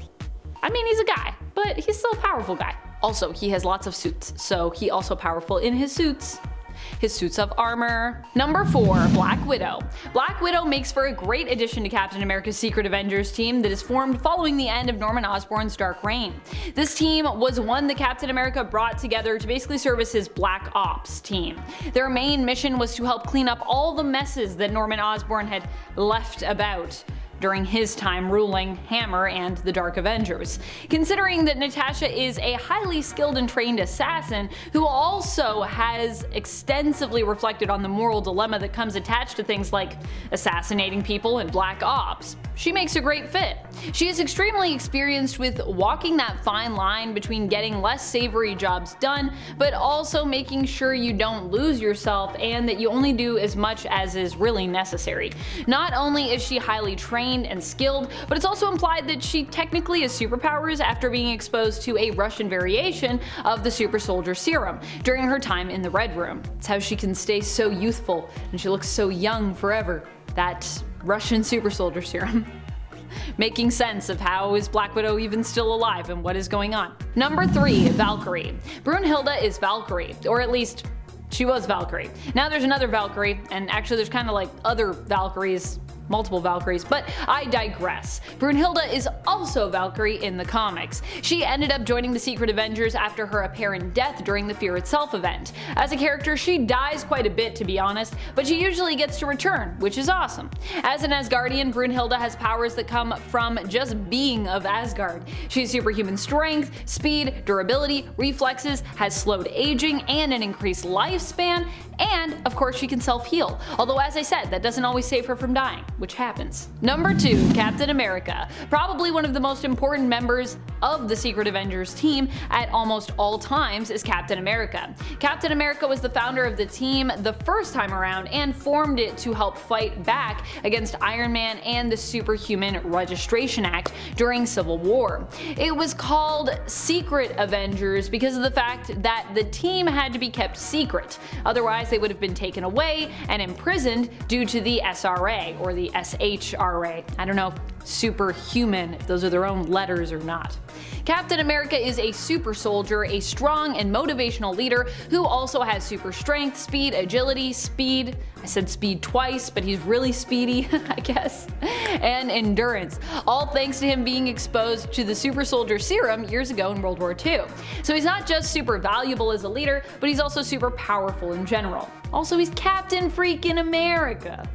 S1: I mean, he's a guy, but he's still a powerful guy. Also, he has lots of suits, so he also powerful in his suits of armor. Number 4, Black Widow. Black Widow makes for a great addition to Captain America's Secret Avengers team that is formed following the end of Norman Osborn's Dark Reign. This team was one that Captain America brought together to basically serve as his Black Ops team. Their main mission was to help clean up all the messes that Norman Osborn had left about during his time ruling Hammer and the Dark Avengers. Considering that Natasha is a highly skilled and trained assassin who also has extensively reflected on the moral dilemma that comes attached to things like assassinating people and Black Ops, she makes a great fit. She is extremely experienced with walking that fine line between getting less savory jobs done, but also making sure you don't lose yourself and that you only do as much as is really necessary. Not only is she highly trained and skilled, but it's also implied that she technically has superpowers after being exposed to a Russian variation of the super soldier serum during her time in the Red Room. It's how she can stay so youthful and she looks so young forever. That Russian super soldier serum. Making sense of how is Black Widow even still alive and what is going on. Number 3, Valkyrie. Brunhilde is Valkyrie, or at least she was Valkyrie. Now there's another Valkyrie, and actually there's kind of like other Valkyries multiple Valkyries, but I digress. Brunhilde is also Valkyrie in the comics. She ended up joining the Secret Avengers after her apparent death during the Fear Itself event. As a character, she dies quite a bit, to be honest, but she usually gets to return, which is awesome. As an Asgardian, Brunhilde has powers that come from just being of Asgard. She has superhuman strength, speed, durability, reflexes, has slowed aging and an increased lifespan, and of course she can self-heal. Although as I said, that doesn't always save her from dying, which happens. Number 2, Captain America. Probably one of the most important members of the Secret Avengers team at almost all times is Captain America. Captain America was the founder of the team the first time around and formed it to help fight back against Iron Man and the Superhuman Registration Act during Civil War. It was called Secret Avengers because of the fact that the team had to be kept secret. Otherwise they would have been taken away and imprisoned due to the SRA or the SHRA. I don't know if Superhuman, if those are their own letters or not. Captain America is a super soldier, a strong and motivational leader who also has super strength, speed, agility, speed, I said speed twice, but he's really speedy, I guess, and endurance, all thanks to him being exposed to the super soldier serum years ago in World War II. So he's not just super valuable as a leader, but he's also super powerful in general. Also, he's Captain freaking America.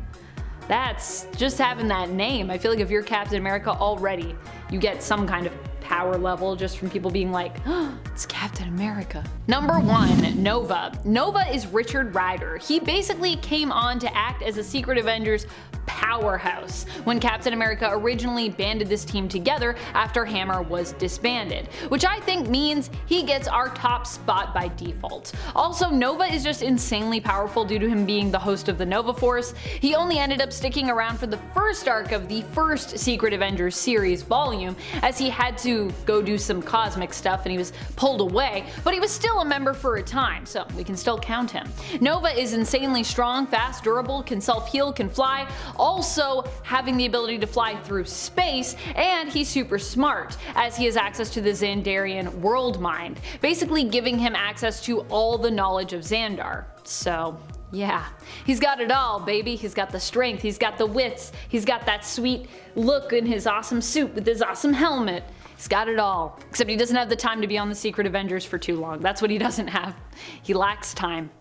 S1: That's just having that name. I feel like if you're Captain America already, you get some kind of power level just from people being like, oh, it's Captain America. Number 1, Nova. Nova is Richard Rider. He basically came on to act as a Secret Avengers powerhouse when Captain America originally banded this team together after Hammer was disbanded, which I think means he gets our top spot by default. Also, Nova is just insanely powerful due to him being the host of the Nova Force. He only ended up sticking around for the first arc of the first Secret Avengers series volume, as he had to go do some cosmic stuff and he was pulled away, but he was still a member for a time, so we can still count him. Nova is insanely strong, fast, durable, can self-heal, can fly, also having the ability to fly through space, and he's super smart, as he has access to the Xandarian world mind, basically giving him access to all the knowledge of Xandar. So yeah, he's got it all, baby. He's got the strength, he's got the wits, he's got that sweet look in his awesome suit with his awesome helmet. He's got it all. Except he doesn't have the time to be on the Secret Avengers for too long. That's what he doesn't have. He lacks time.